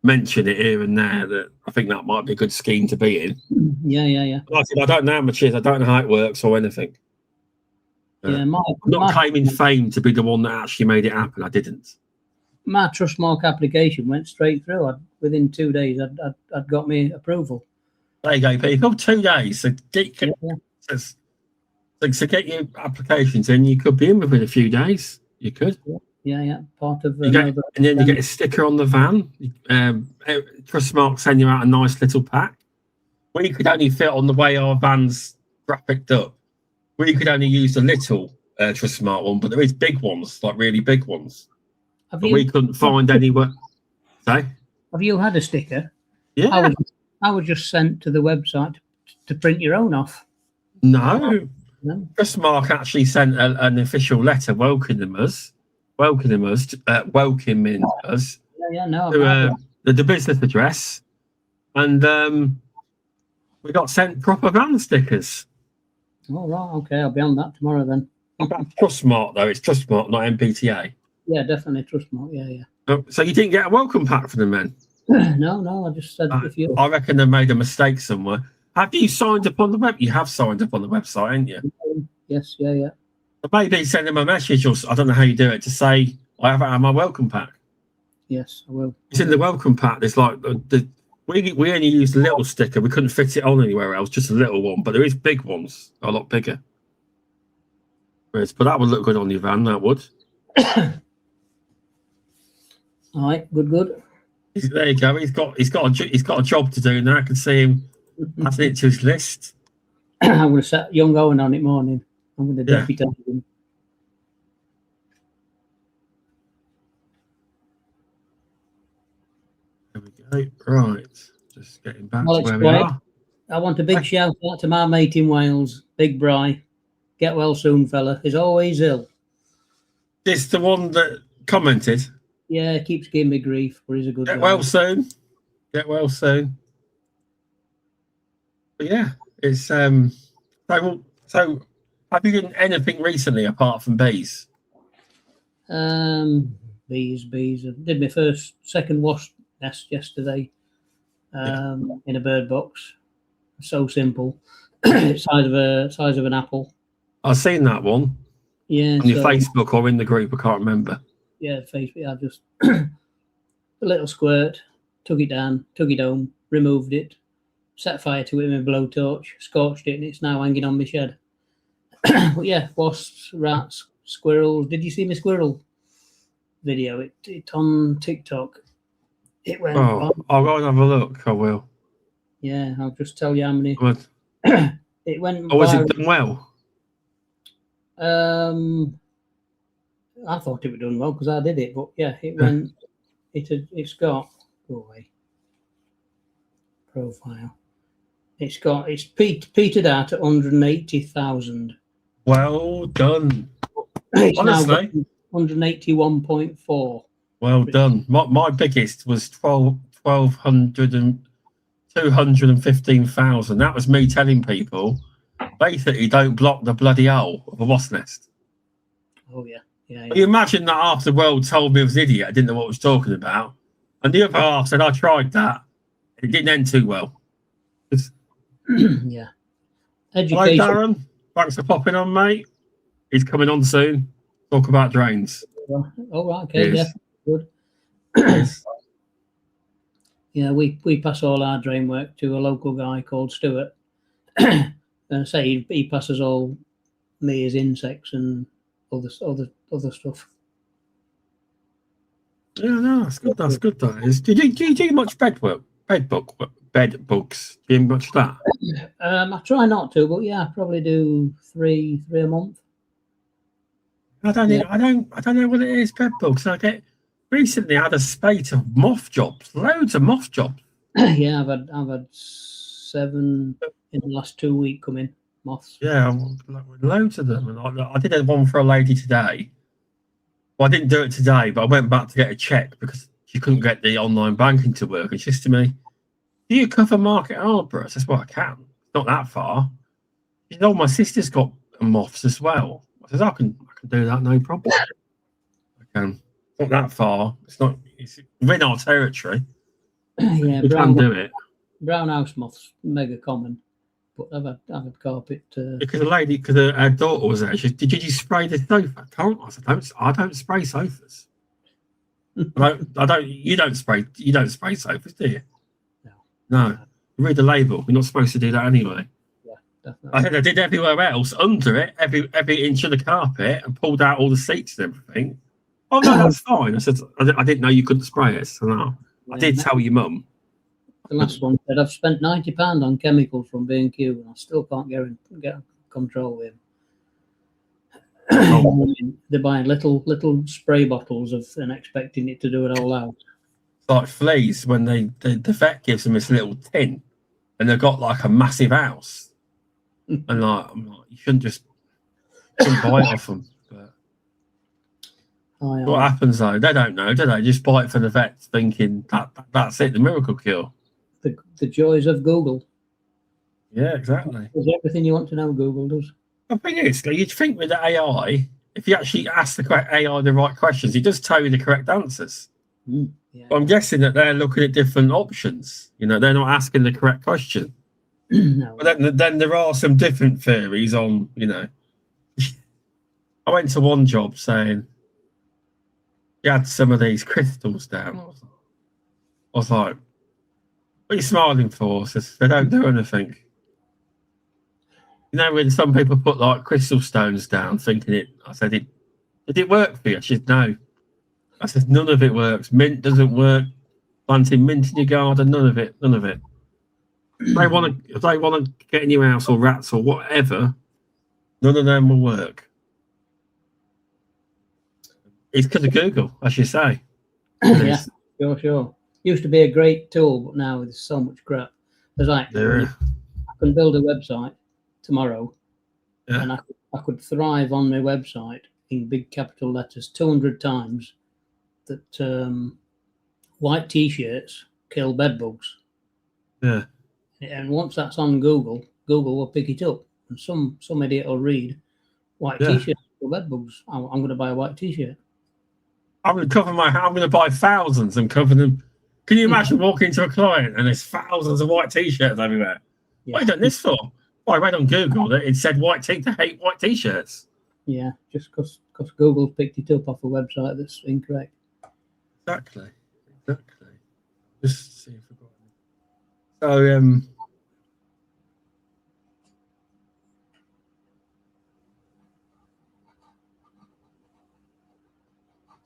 mention it here and there that I think that might be a good scheme to be in. Yeah. Like I said, I don't know how much it is. I don't know how it works or anything. I'm not claiming fame to be the one that actually made it happen. I didn't. My Trustmark application went straight through. Within 2 days, I'd got me approval. There you go, people. 2 days. So get your applications in. You could be in within a few days. You could. Yeah. Part of And then you get a sticker on the van. Trustmark send you out a nice little pack. We could only fit on the way our van's graphicked up. We could only use the little Trustmark one, but there is big ones, like really big ones. We couldn't find anywhere. So, have you had a sticker? Yeah. I was just sent to the website to print your own off. No. Trustmark actually sent an official letter welcoming us to the business address, and we got sent proper van stickers. Oh, right, okay, I'll be on that tomorrow then. Trustmark though, it's Trustmark, not MPTA. Yeah, definitely Trustmark. Yeah. So you didn't get a welcome pack for them then? No, I just said if you. I reckon they made a mistake somewhere. Have you signed up on the web? You have signed up on the website, haven't you? Yes, yeah. But maybe send them a message, or I don't know how you do it, to say I haven't had my welcome pack. Yes, I will. It's in the welcome pack. There's like we only used a little sticker. We couldn't fit it on anywhere else, just a little one. But there is big ones, a lot bigger. But that would look good on your van. That would. All right, good. There you go. He's got a job to do now. I can see him adding it to his list. I'm going to set young Owen on it morning. I'm going to deputise him. There we go. Right, just getting back to where we are. I want a big shout out to my mate in Wales, Big Bry. Get well soon, fella. He's always ill. This the one that commented. Yeah, keeps giving me grief, but he's a good guy. Get well soon. But yeah, it's so have you done anything recently apart from bees? Bees. I did my second wasp nest yesterday in a bird box. So simple. Size of an apple. I've seen that one. Yeah. On your Facebook or in the group, I can't remember. Yeah, Facebook. I just a little squirt, took it down, took it home, removed it, set fire to it with a blowtorch, scorched it, and it's now hanging on my shed. But yeah, wasps, rats, squirrels. Did you see my squirrel video? It on TikTok. It went. Oh, I'll go and have a look. I will. Yeah, I'll just tell you how many. It went. Oh, was it done well? I thought it was done well because I did it, but yeah, it went. It's got. Go away. Profile. It's petered out at 180,000. Well done. It's honestly, now 181.4. Well done. My biggest was 1,200 and 215,000. That was me telling people basically don't block the bloody hole of a wasp nest. Oh yeah. But you imagine that half the world told me I was an idiot. I didn't know what I was talking about, and the other half said I tried that. It didn't end too well. Yeah. Education. Hi Darren, thanks for popping on, mate. He's coming on soon. Talk about drains. Oh right, okay, yeah, good. Yeah, we pass all our drain work to a local guy called Stuart. And I say he passes all me as insects and other stuff. Yeah, no, that's good. That's good. That is. Do you do much bed bugs? Do you do much of that? I try not to, but yeah, I probably do three a month. I don't know what it is. Bed bugs. Recently I had a spate of moth jobs. Loads of moth jobs. Yeah, I've had 7 in the last 2 weeks coming. Moths. Yeah, loads of them. And I did one for a lady today. Well, I didn't do it today, but I went back to get a check because she couldn't get the online banking to work. And she said to me, "Do you cover Market Harborough?" I said, "Well, I can. It's not that far." She said, "Oh, my sister's got moths as well." I said, "I can do that, no problem. I can. It's not that far. It's within our territory. Yeah, we can do it." Brown house moths, mega common. But I've had carpet. Because her daughter was there. She said, "Did you spray the sofa?" I said, "I don't spray sofas." I don't. You don't spray sofas, do you? No. Read the label. You're not supposed to do that anyway. Yeah, definitely. I said I did everywhere else under it, every inch of the carpet, and pulled out all the seats and everything. Oh no, that's fine. I said I didn't know you couldn't spray it. So no, I did tell your mum. The last one said I've spent £90 on chemicals from B&Q and I still can't get control with them. They're buying little spray bottles and expecting it to do it all out. It's like fleas when the vet gives them this little tin, and they've got like a massive house, and I'm like, you shouldn't buy it off them. But what happens though? They don't know, do they? Just buy it for the vets, thinking that's it, the miracle cure. The joys of Google. Yeah, exactly. Does everything you want to know, Google does. The thing is, you'd think with the AI, if you actually ask the correct AI the right questions, it does tell you the correct answers. Yeah. But I'm guessing that they're looking at different options. You know, they're not asking the correct question. No. But then there are some different theories on, you know. I went to one job saying you had some of these crystals down. I was like, what are you smiling for? Says, they don't do anything. You know, when some people put like crystal stones down thinking it, I said, did it work for you? She said, no. I said, none of it works. Mint doesn't work. Planting mint in your garden, none of it. If they want to get in your house or rats or whatever, none of them will work. It's because of Google, as you say. Yeah, sure. Used to be a great tool, but now there's so much crap. There's like, I can build a website tomorrow, and I could thrive on my website in big capital letters 200 times that white t-shirts kill bed bugs. Yeah. And once that's on Google will pick it up, and some idiot will read white t-shirts kill bed bugs. I'm going to buy a white t-shirt. I'm going to buy thousands and cover them. Can you imagine walking into a client and there's thousands of white t-shirts everywhere? Yeah. What have you done this for? Well, I read on Google that it said they hate white t-shirts. Yeah, just because Google picked it up off a website that's incorrect. Exactly. Just see if I've got any.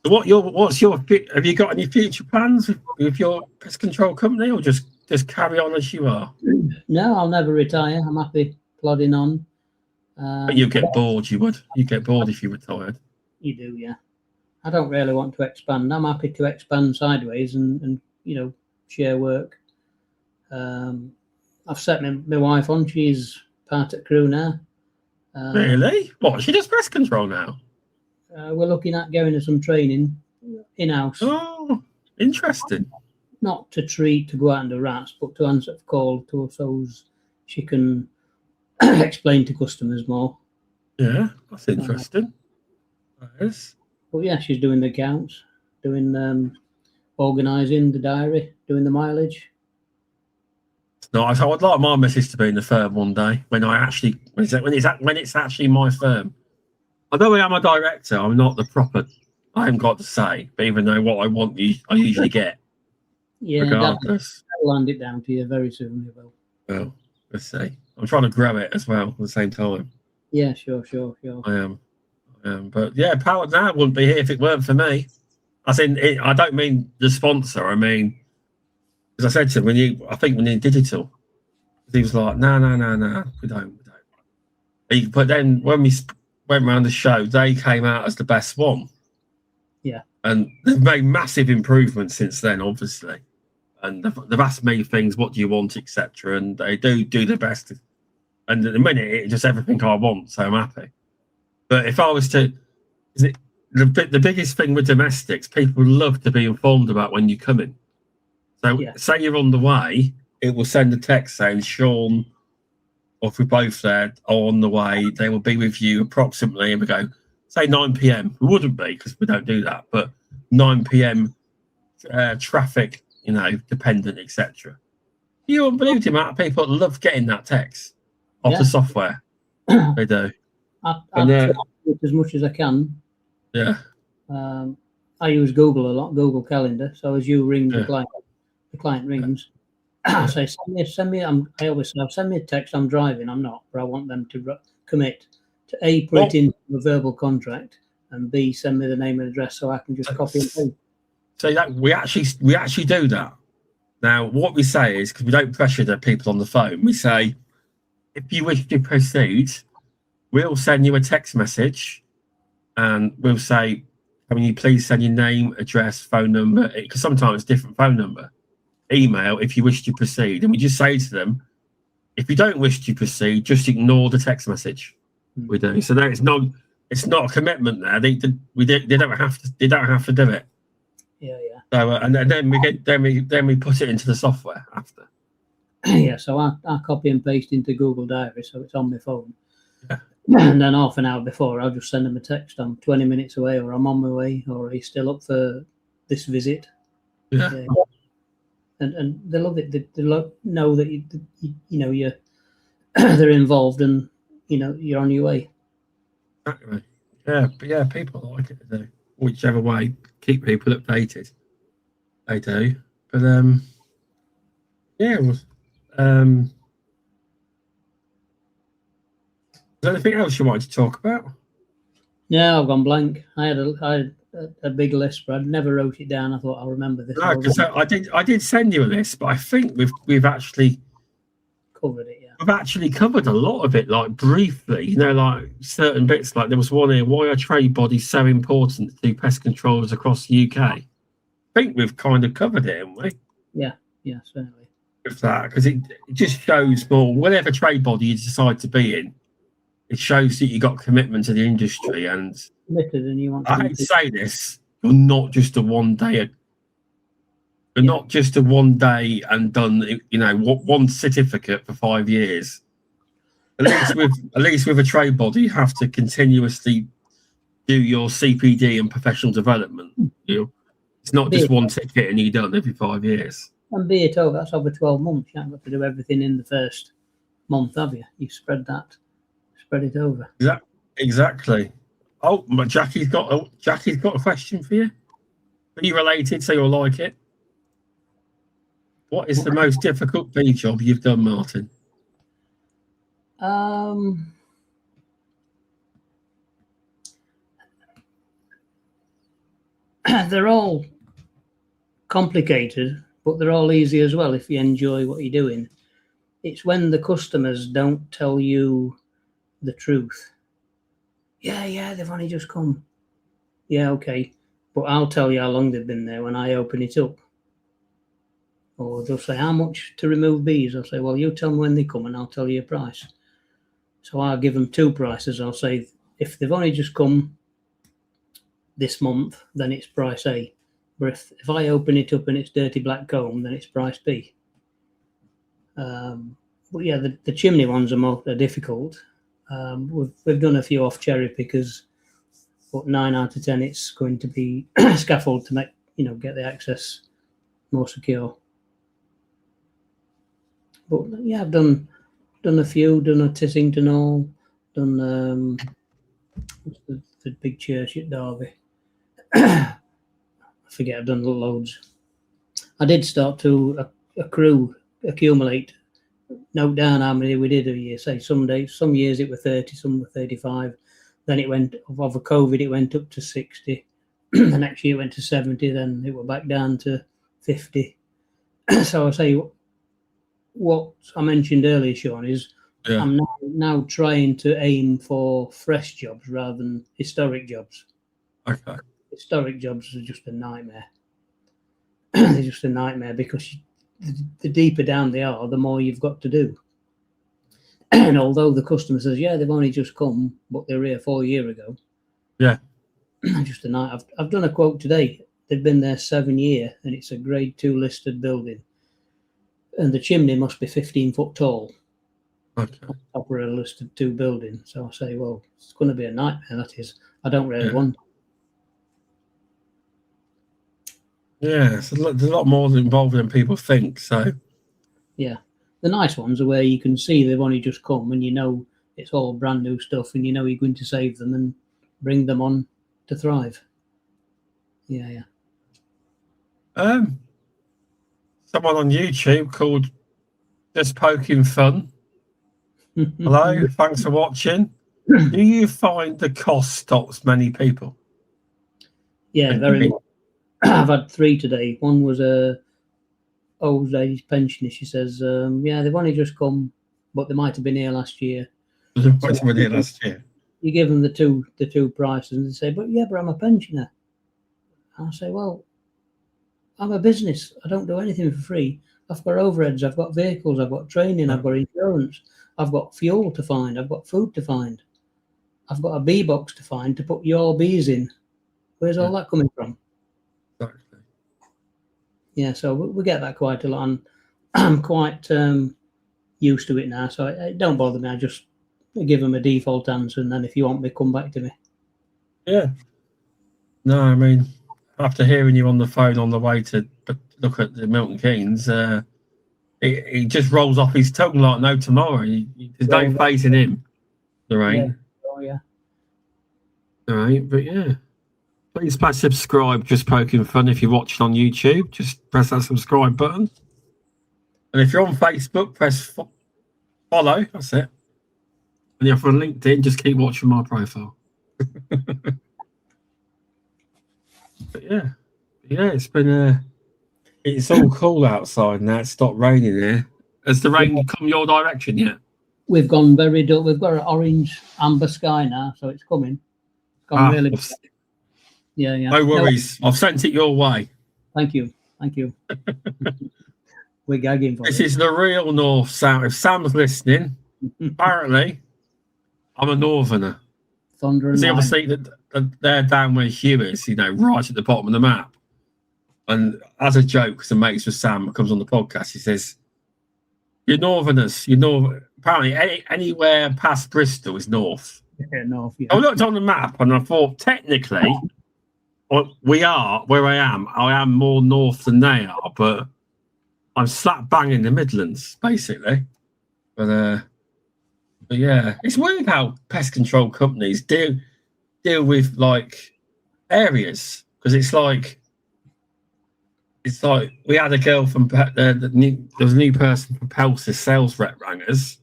So, have you got any future plans with your pest control company, or just carry on as you are? No, I'll never retire. I'm happy plodding on. But you get bored. You get bored if you retired. You do, yeah. I don't really want to expand. I'm happy to expand sideways and share work. I've set my wife on. She's part of the crew now. Really? What? She does pest control now? We're looking at going to some training in-house. Oh, interesting. Not to treat, to go out and do rats, but to answer the call so she can explain to customers more. Yeah, that's interesting. That is. But yeah, she's doing the accounts, doing organising the diary, doing the mileage. Nice. I would like my missus to be in the firm one day when it's actually my firm. Although I am a director, I'm not the proper. I haven't got to say, but even though what I want, I usually get. Yeah, regardless. That'll hand it down to you very soon. You will. Well, let's see. I'm trying to grow it as well at the same time. Yeah, sure. I am. But yeah, Powered Now wouldn't be here if it weren't for me. I don't mean the sponsor. I mean, as I said to him, I think we need digital. He was like, no, we don't. But then when we went around the show, they came out as the best one. Yeah. And they've made massive improvements since then, obviously. And they've asked me things, what do you want, etc. And they do the best. And at the minute, it's just everything I want, so I'm happy. But if I was to, the biggest thing with domestics, people love to be informed about when you come in. So say you're on the way, it will send a text saying Shaun, or if we're both there or on the way, they will be with you approximately, and we go, say 9 p.m. We wouldn't be because we don't do that, but 9 p.m. Traffic, dependent, etc. You won't believe the amount of people that love getting that text off the software. They do. I try as much as I can. Yeah. I use Google a lot, Google Calendar. So as you ring the client rings. I say, send me. I always say, send me a text. I'm driving. I'm not, but I want them to commit to put it into a verbal contract, and B, send me the name and address so I can just copy and paste. So that we actually do that. Now, what we say is, because we don't pressure the people on the phone, we say, if you wish to proceed, we'll send you a text message, and we'll say, can you please send your name, address, phone number, because sometimes it's different phone number, email, if you wish to proceed. And we just say to them, if you don't wish to proceed, just ignore the text message. We do. So there, it's not a commitment there. They don't have to do it. Yeah. So and then we put it into the software after. Yeah. So I copy and paste into Google Diary, so it's on my phone. Yeah. And then half an hour before, I'll just send them a text. I'm 20 minutes away, or I'm on my way, or are you still up for this visit? Yeah. And they love it. They know that you're they're involved, and you're on your way. Exactly. Yeah, but yeah, people like it. They do. Whichever way, keep people updated. They do. But yeah. Is there anything else you wanted to talk about? Yeah, I've gone blank. I had a big list, but I never wrote it down. I thought I'll remember this. No, because I did send you a list, but I think we've actually covered it. Yeah, we've actually covered a lot of it, like briefly. Like certain bits. Like there was one here: why are trade bodies so important to pest controllers across the UK? I think we've kind of covered it, haven't we? Yeah, certainly. With that, because it just shows more. Whatever trade body you decide to be in, it shows that you got commitment to the industry. And committed, and you want. I hate to say this, you're not just a one day. You're not just a one day and done. One certificate for 5 years. At least with a trade body, you have to continuously do your CPD and professional development. It's not just one ticket and you're done every 5 years. And be it over, that's over 12 months. You haven't got to do everything in the first month, have you? You've spread it over. Exactly. Oh, but Jackie's got a question for you. Are you related, so you'll like it? What is the most difficult bee job you've done, Martyn? They're all complicated, but they're all easy as well if you enjoy what you're doing. It's when the customers don't tell you the truth. Yeah, they've only just come. Yeah, okay, but I'll tell you how long they've been there when I open it up. Or they'll say, how much to remove bees? I'll say, well, you tell me when they come and I'll tell you a price. So I'll give them two prices. I'll say, if they've only just come this month, then it's price A. But if I open it up and it's dirty black comb, then it's price B. But yeah, the chimney ones are difficult. We've done a few off cherry pickers, but 9 out of 10 it's going to be scaffold to make get the access more secure. But yeah, I've done a few. Done a Tissington Hall. Done the big church at Derby. I forget. I've done loads. I did start to accumulate. Note down how many we did a year. Say some years it were 30, some were 35. Then it went over COVID. It went up to 60. The next year it went to 70. Then it went back down to 50. So I say what I mentioned earlier, Shaun, is I'm now trying to aim for fresh jobs rather than historic jobs. Okay. Historic jobs are just a nightmare. They're just a nightmare because the deeper down they are, the more you've got to do. And although the customer says, yeah, they've only just come, but they were here 4 years ago. Yeah. Just a night. I've done a quote today. They've been there 7 years, and it's a grade 2 listed building. And the chimney must be 15 foot tall. Okay. Top of a listed 2 building. So I say, well, it's going to be a nightmare, that is. I don't really want. Yeah, there's a lot more involved than people think. So, yeah, the nice ones are where you can see they've only just come, and it's all brand new stuff, and you're going to save them and bring them on to thrive. Yeah. Someone on YouTube called Just Poking Fun. Hello, thanks for watching. Do you find the cost stops many people? Yeah, very much. I've had 3 today. One was a old lady's pensioner. She says, yeah, they've only just come, but they might have been here last year. Last year. You give them the two prices, and they say, but I'm a pensioner. I say, well, I'm a business. I don't do anything for free. I've got overheads, I've got vehicles, I've got training, I've got insurance, I've got fuel to find, I've got food to find, I've got a bee box to find to put your bees in. Where's all that coming from? Exactly. Yeah, so we get that quite a lot, and I'm quite used to it now, so it don't bother me. I just give them a default answer, and then if you want me, come back to me. Yeah. No, I mean, after hearing you on the phone on the way to look at the Milton Keynes, he just rolls off his tongue like no tomorrow. There's no phasing him. All right. Yeah. Oh, yeah. All right, but yeah. Please press subscribe, just poking fun. If you're watching on YouTube, just press that subscribe button. And if you're on Facebook, press follow. That's it. And if you're on LinkedIn, just keep watching my profile. But yeah, it's been it's all cool outside now. It's stopped raining here. Has the rain come your direction yet? We've gone very dull. We've got an orange amber sky now, so it's coming. It's gone really. Yeah. No worries. I've sent it your way. Thank you. We're gagging for this. it. Is the real north south. If Sam's listening, apparently I'm a northerner. Thunder and lightning. Obviously that they're down where Hugh is, right at the bottom of the map. And as a joke, some mates with Sam comes on the podcast, he says, "You're northerners. Apparently anywhere past Bristol is north." Yeah, north. Yeah. I looked on the map and I thought, technically, we are where I am. I am more north than they are, but I'm slap bang in the Midlands, basically. But yeah, it's weird how pest control companies deal with like areas, because it's like we had a girl from there was a new person from Pelsis sales rep rang us.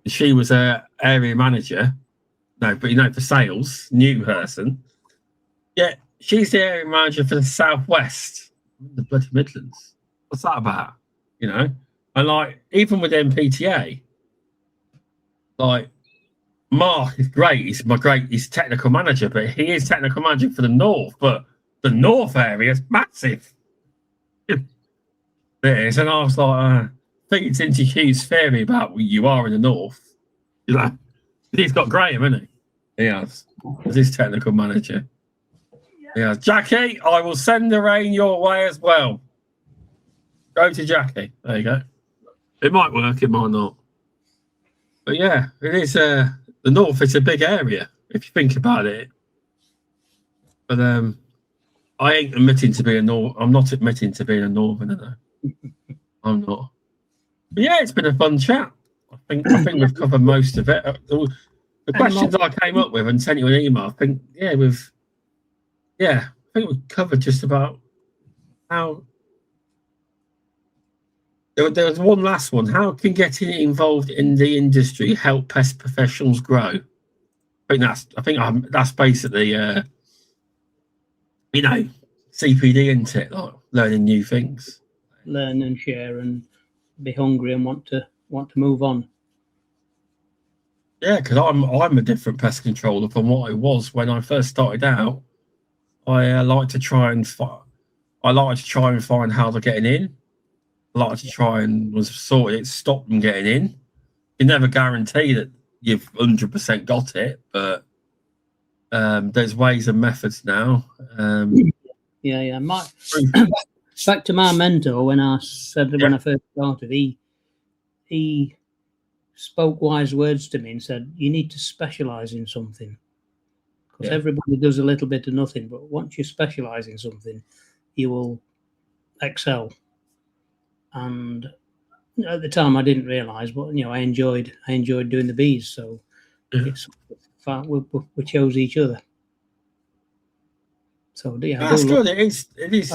She was a area manager. No, but for sales, new person. Yeah, she's the area manager for the Southwest, the bloody Midlands. What's that about? And like even with MPTA, like Mark is great. He's technical manager, but he is technical manager for the North. But the North area is massive. It is, and I was like, I think it's into Hugh's theory about you are in the North. He's got Graham, hasn't he? He has. He's his technical manager. Yeah, Jackie, I will send the rain your way as well. Go to Jackie. There you go. It might work, it might not. But yeah, it is the North. It's a big area if you think about it. But I ain't admitting to be I'm not admitting to being a northerner though. I'm not. But yeah, it's been a fun chat. I think we've covered most of it. The questions I came up with and sent you an email. I think we've covered just about how. There was one last one. How can getting involved in the industry help pest professionals grow? I think that's basically CPD, isn't it? Like learning new things. Learn and share and be hungry and want to move on. Yeah, because I'm a different pest controller from what I was when I first started out. I like to try and find how they're getting in. I like to try and stop them getting in. You never guarantee that you've 100% got it, but there's ways and methods now. Yeah. Back to my mentor, when I said when I first started, he spoke wise words to me and said, "You need to specialise in something, because everybody does a little bit of nothing, but once you specialise in something, you will excel." And at the time, I didn't realise, but I enjoyed doing the bees, so it's fun. We chose each other. So that's good. It is.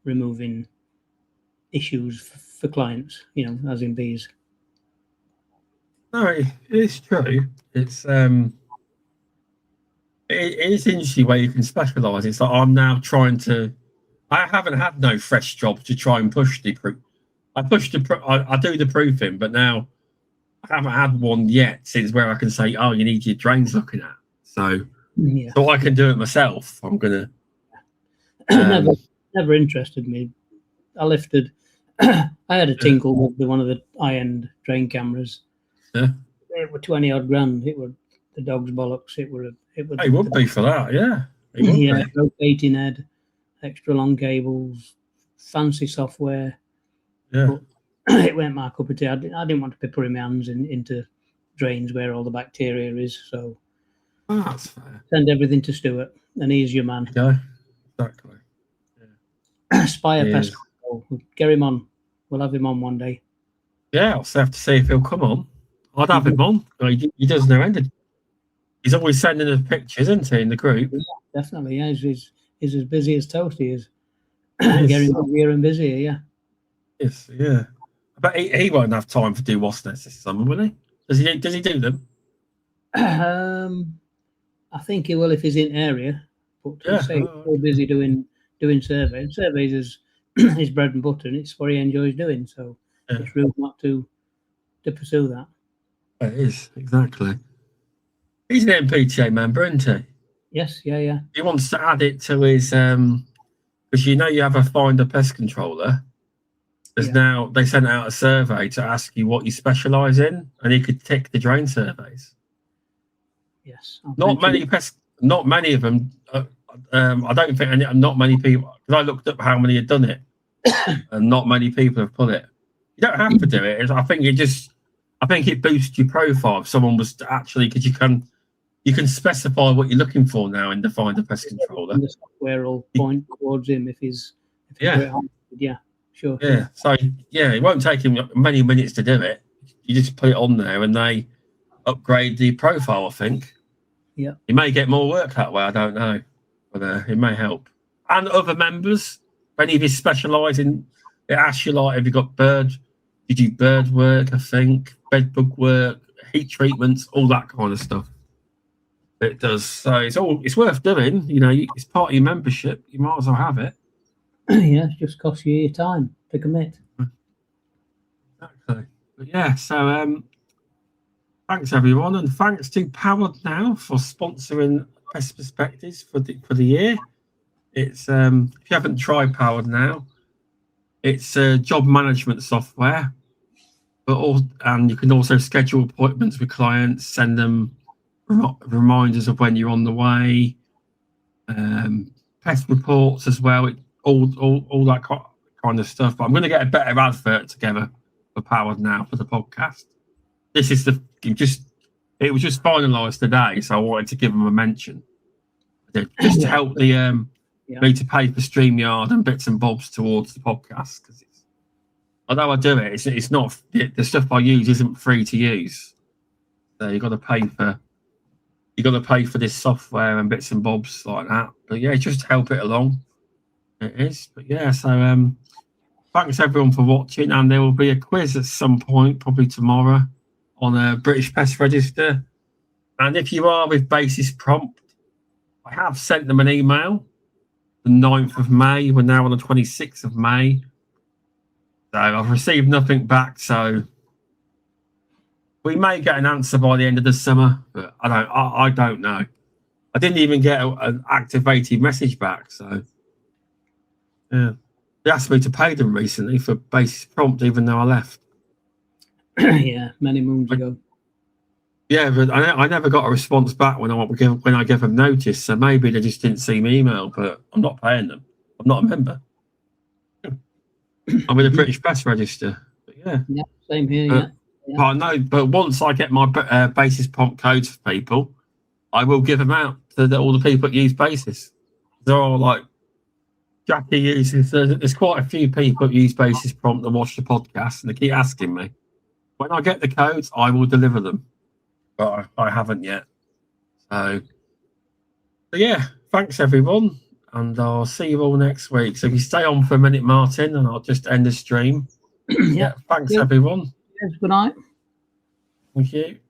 Removing issues for clients, as in bees. No, it's true. It is interesting where you can specialise. It's like I'm now trying to. I haven't had no fresh jobs to try and push the proof. I do the proofing, but now I haven't had one yet since where I can say, "Oh, you need your drains looking at." So I can do it myself. I'm gonna. Never interested me. I lifted. I had a tinkle with one of the high-end drain cameras. Yeah. It were 20 odd grand. It were the dog's bollocks. It would be for that, yeah. Yeah, rotating head, extra long cables, fancy software. Yeah. But it went my cup of tea. I didn't want to be putting my hands into drains where all the bacteria is. So that's fair. Send everything to Stuart, and he's your man. Okay. Exactly. Yeah. Spire Pest Control. Get him on. We'll have him on one day. Yeah, I'll have to see if he'll come on. I'd have him on. He does no end. He's always sending us pictures, isn't he, in the group? Yeah, definitely. Yeah, he's as busy as Toasty is. Getting busier and busier, yeah. Yes, yeah. But he won't have time to do wasp nests this summer, will he? Does he do them? I think he will if he's in area. But he's so busy doing surveys. Surveys is his bread and butter, and it's what he enjoys doing. So it's rude not to pursue that. It is, exactly. He's an MPTA member, isn't he? Yes, yeah. He wants to add it to his because you have a finder pest controller. There's now they sent out a survey to ask you what you specialise in, and he could tick the drain surveys. Yes. Not many of them. I don't think not many people. Because I looked up how many had done it, and not many people have put it. You don't have to do it. I think it boosts your profile if someone was to actually, because you can specify what you're looking for now in the finder pest controller. And the software will point towards him if he's yeah, sure. Yeah. So it won't take him many minutes to do it. You just put it on there, and they upgrade the profile. I think. Yeah. You may get more work that way. I don't know, but it may help. And other members, if any of you specialise in, it asks you like, have you got bird? Did you bird work? I think bed bug work, heat treatments, all that kind of stuff. It does. So it's worth doing. It's part of your membership. You might as well have it. Yeah, it just costs you your time to commit. Exactly. But yeah, so thanks everyone, and thanks to Powered Now for sponsoring Pest Perspectives for the year. It's if you haven't tried Powered Now, it's a job management software, and you can also schedule appointments with clients, send them reminders of when you're on the way, pest reports as well, all that kind of stuff. But I'm going to get a better advert together for Powered Now for the podcast. This is it was just finalised today, so I wanted to give them a mention, just to help the me to pay for StreamYard and bits and bobs towards the podcast. Because although I do it, it's not the stuff I use isn't free to use. So you got to pay for this software and bits and bobs like that. But yeah, just help it along. It is. But yeah, so thanks everyone for watching, and there will be a quiz at some point, probably tomorrow, on a British Pest Register. And if you are with Basis Prompt, I have sent them an email the 9th of May. We're now on the 26th of May. So I've received nothing back, so we may get an answer by the end of the summer, but I don't know. I didn't even get an activated message back, so yeah. They asked me to pay them recently for Basis Prompt, even though I left. Yeah, many moons ago. Yeah, but I never got a response back when I gave them notice. So maybe they just didn't see my email. But I'm not paying them. I'm not a member. I'm in the British Pest Register. But yeah, same here. But I know. But once I get my Basis Prompt codes for people, I will give them out to all the people that use Basis. They're all like Jackie uses. There's quite a few people that use Basis Prompt that watch the podcast, and they keep asking me. When I get the codes, I will deliver them. But I haven't yet. So yeah, thanks everyone. And I'll see you all next week. So if you stay on for a minute, Martin, and I'll just end the stream. Yeah, thanks everyone. Yes, good night. Thank you.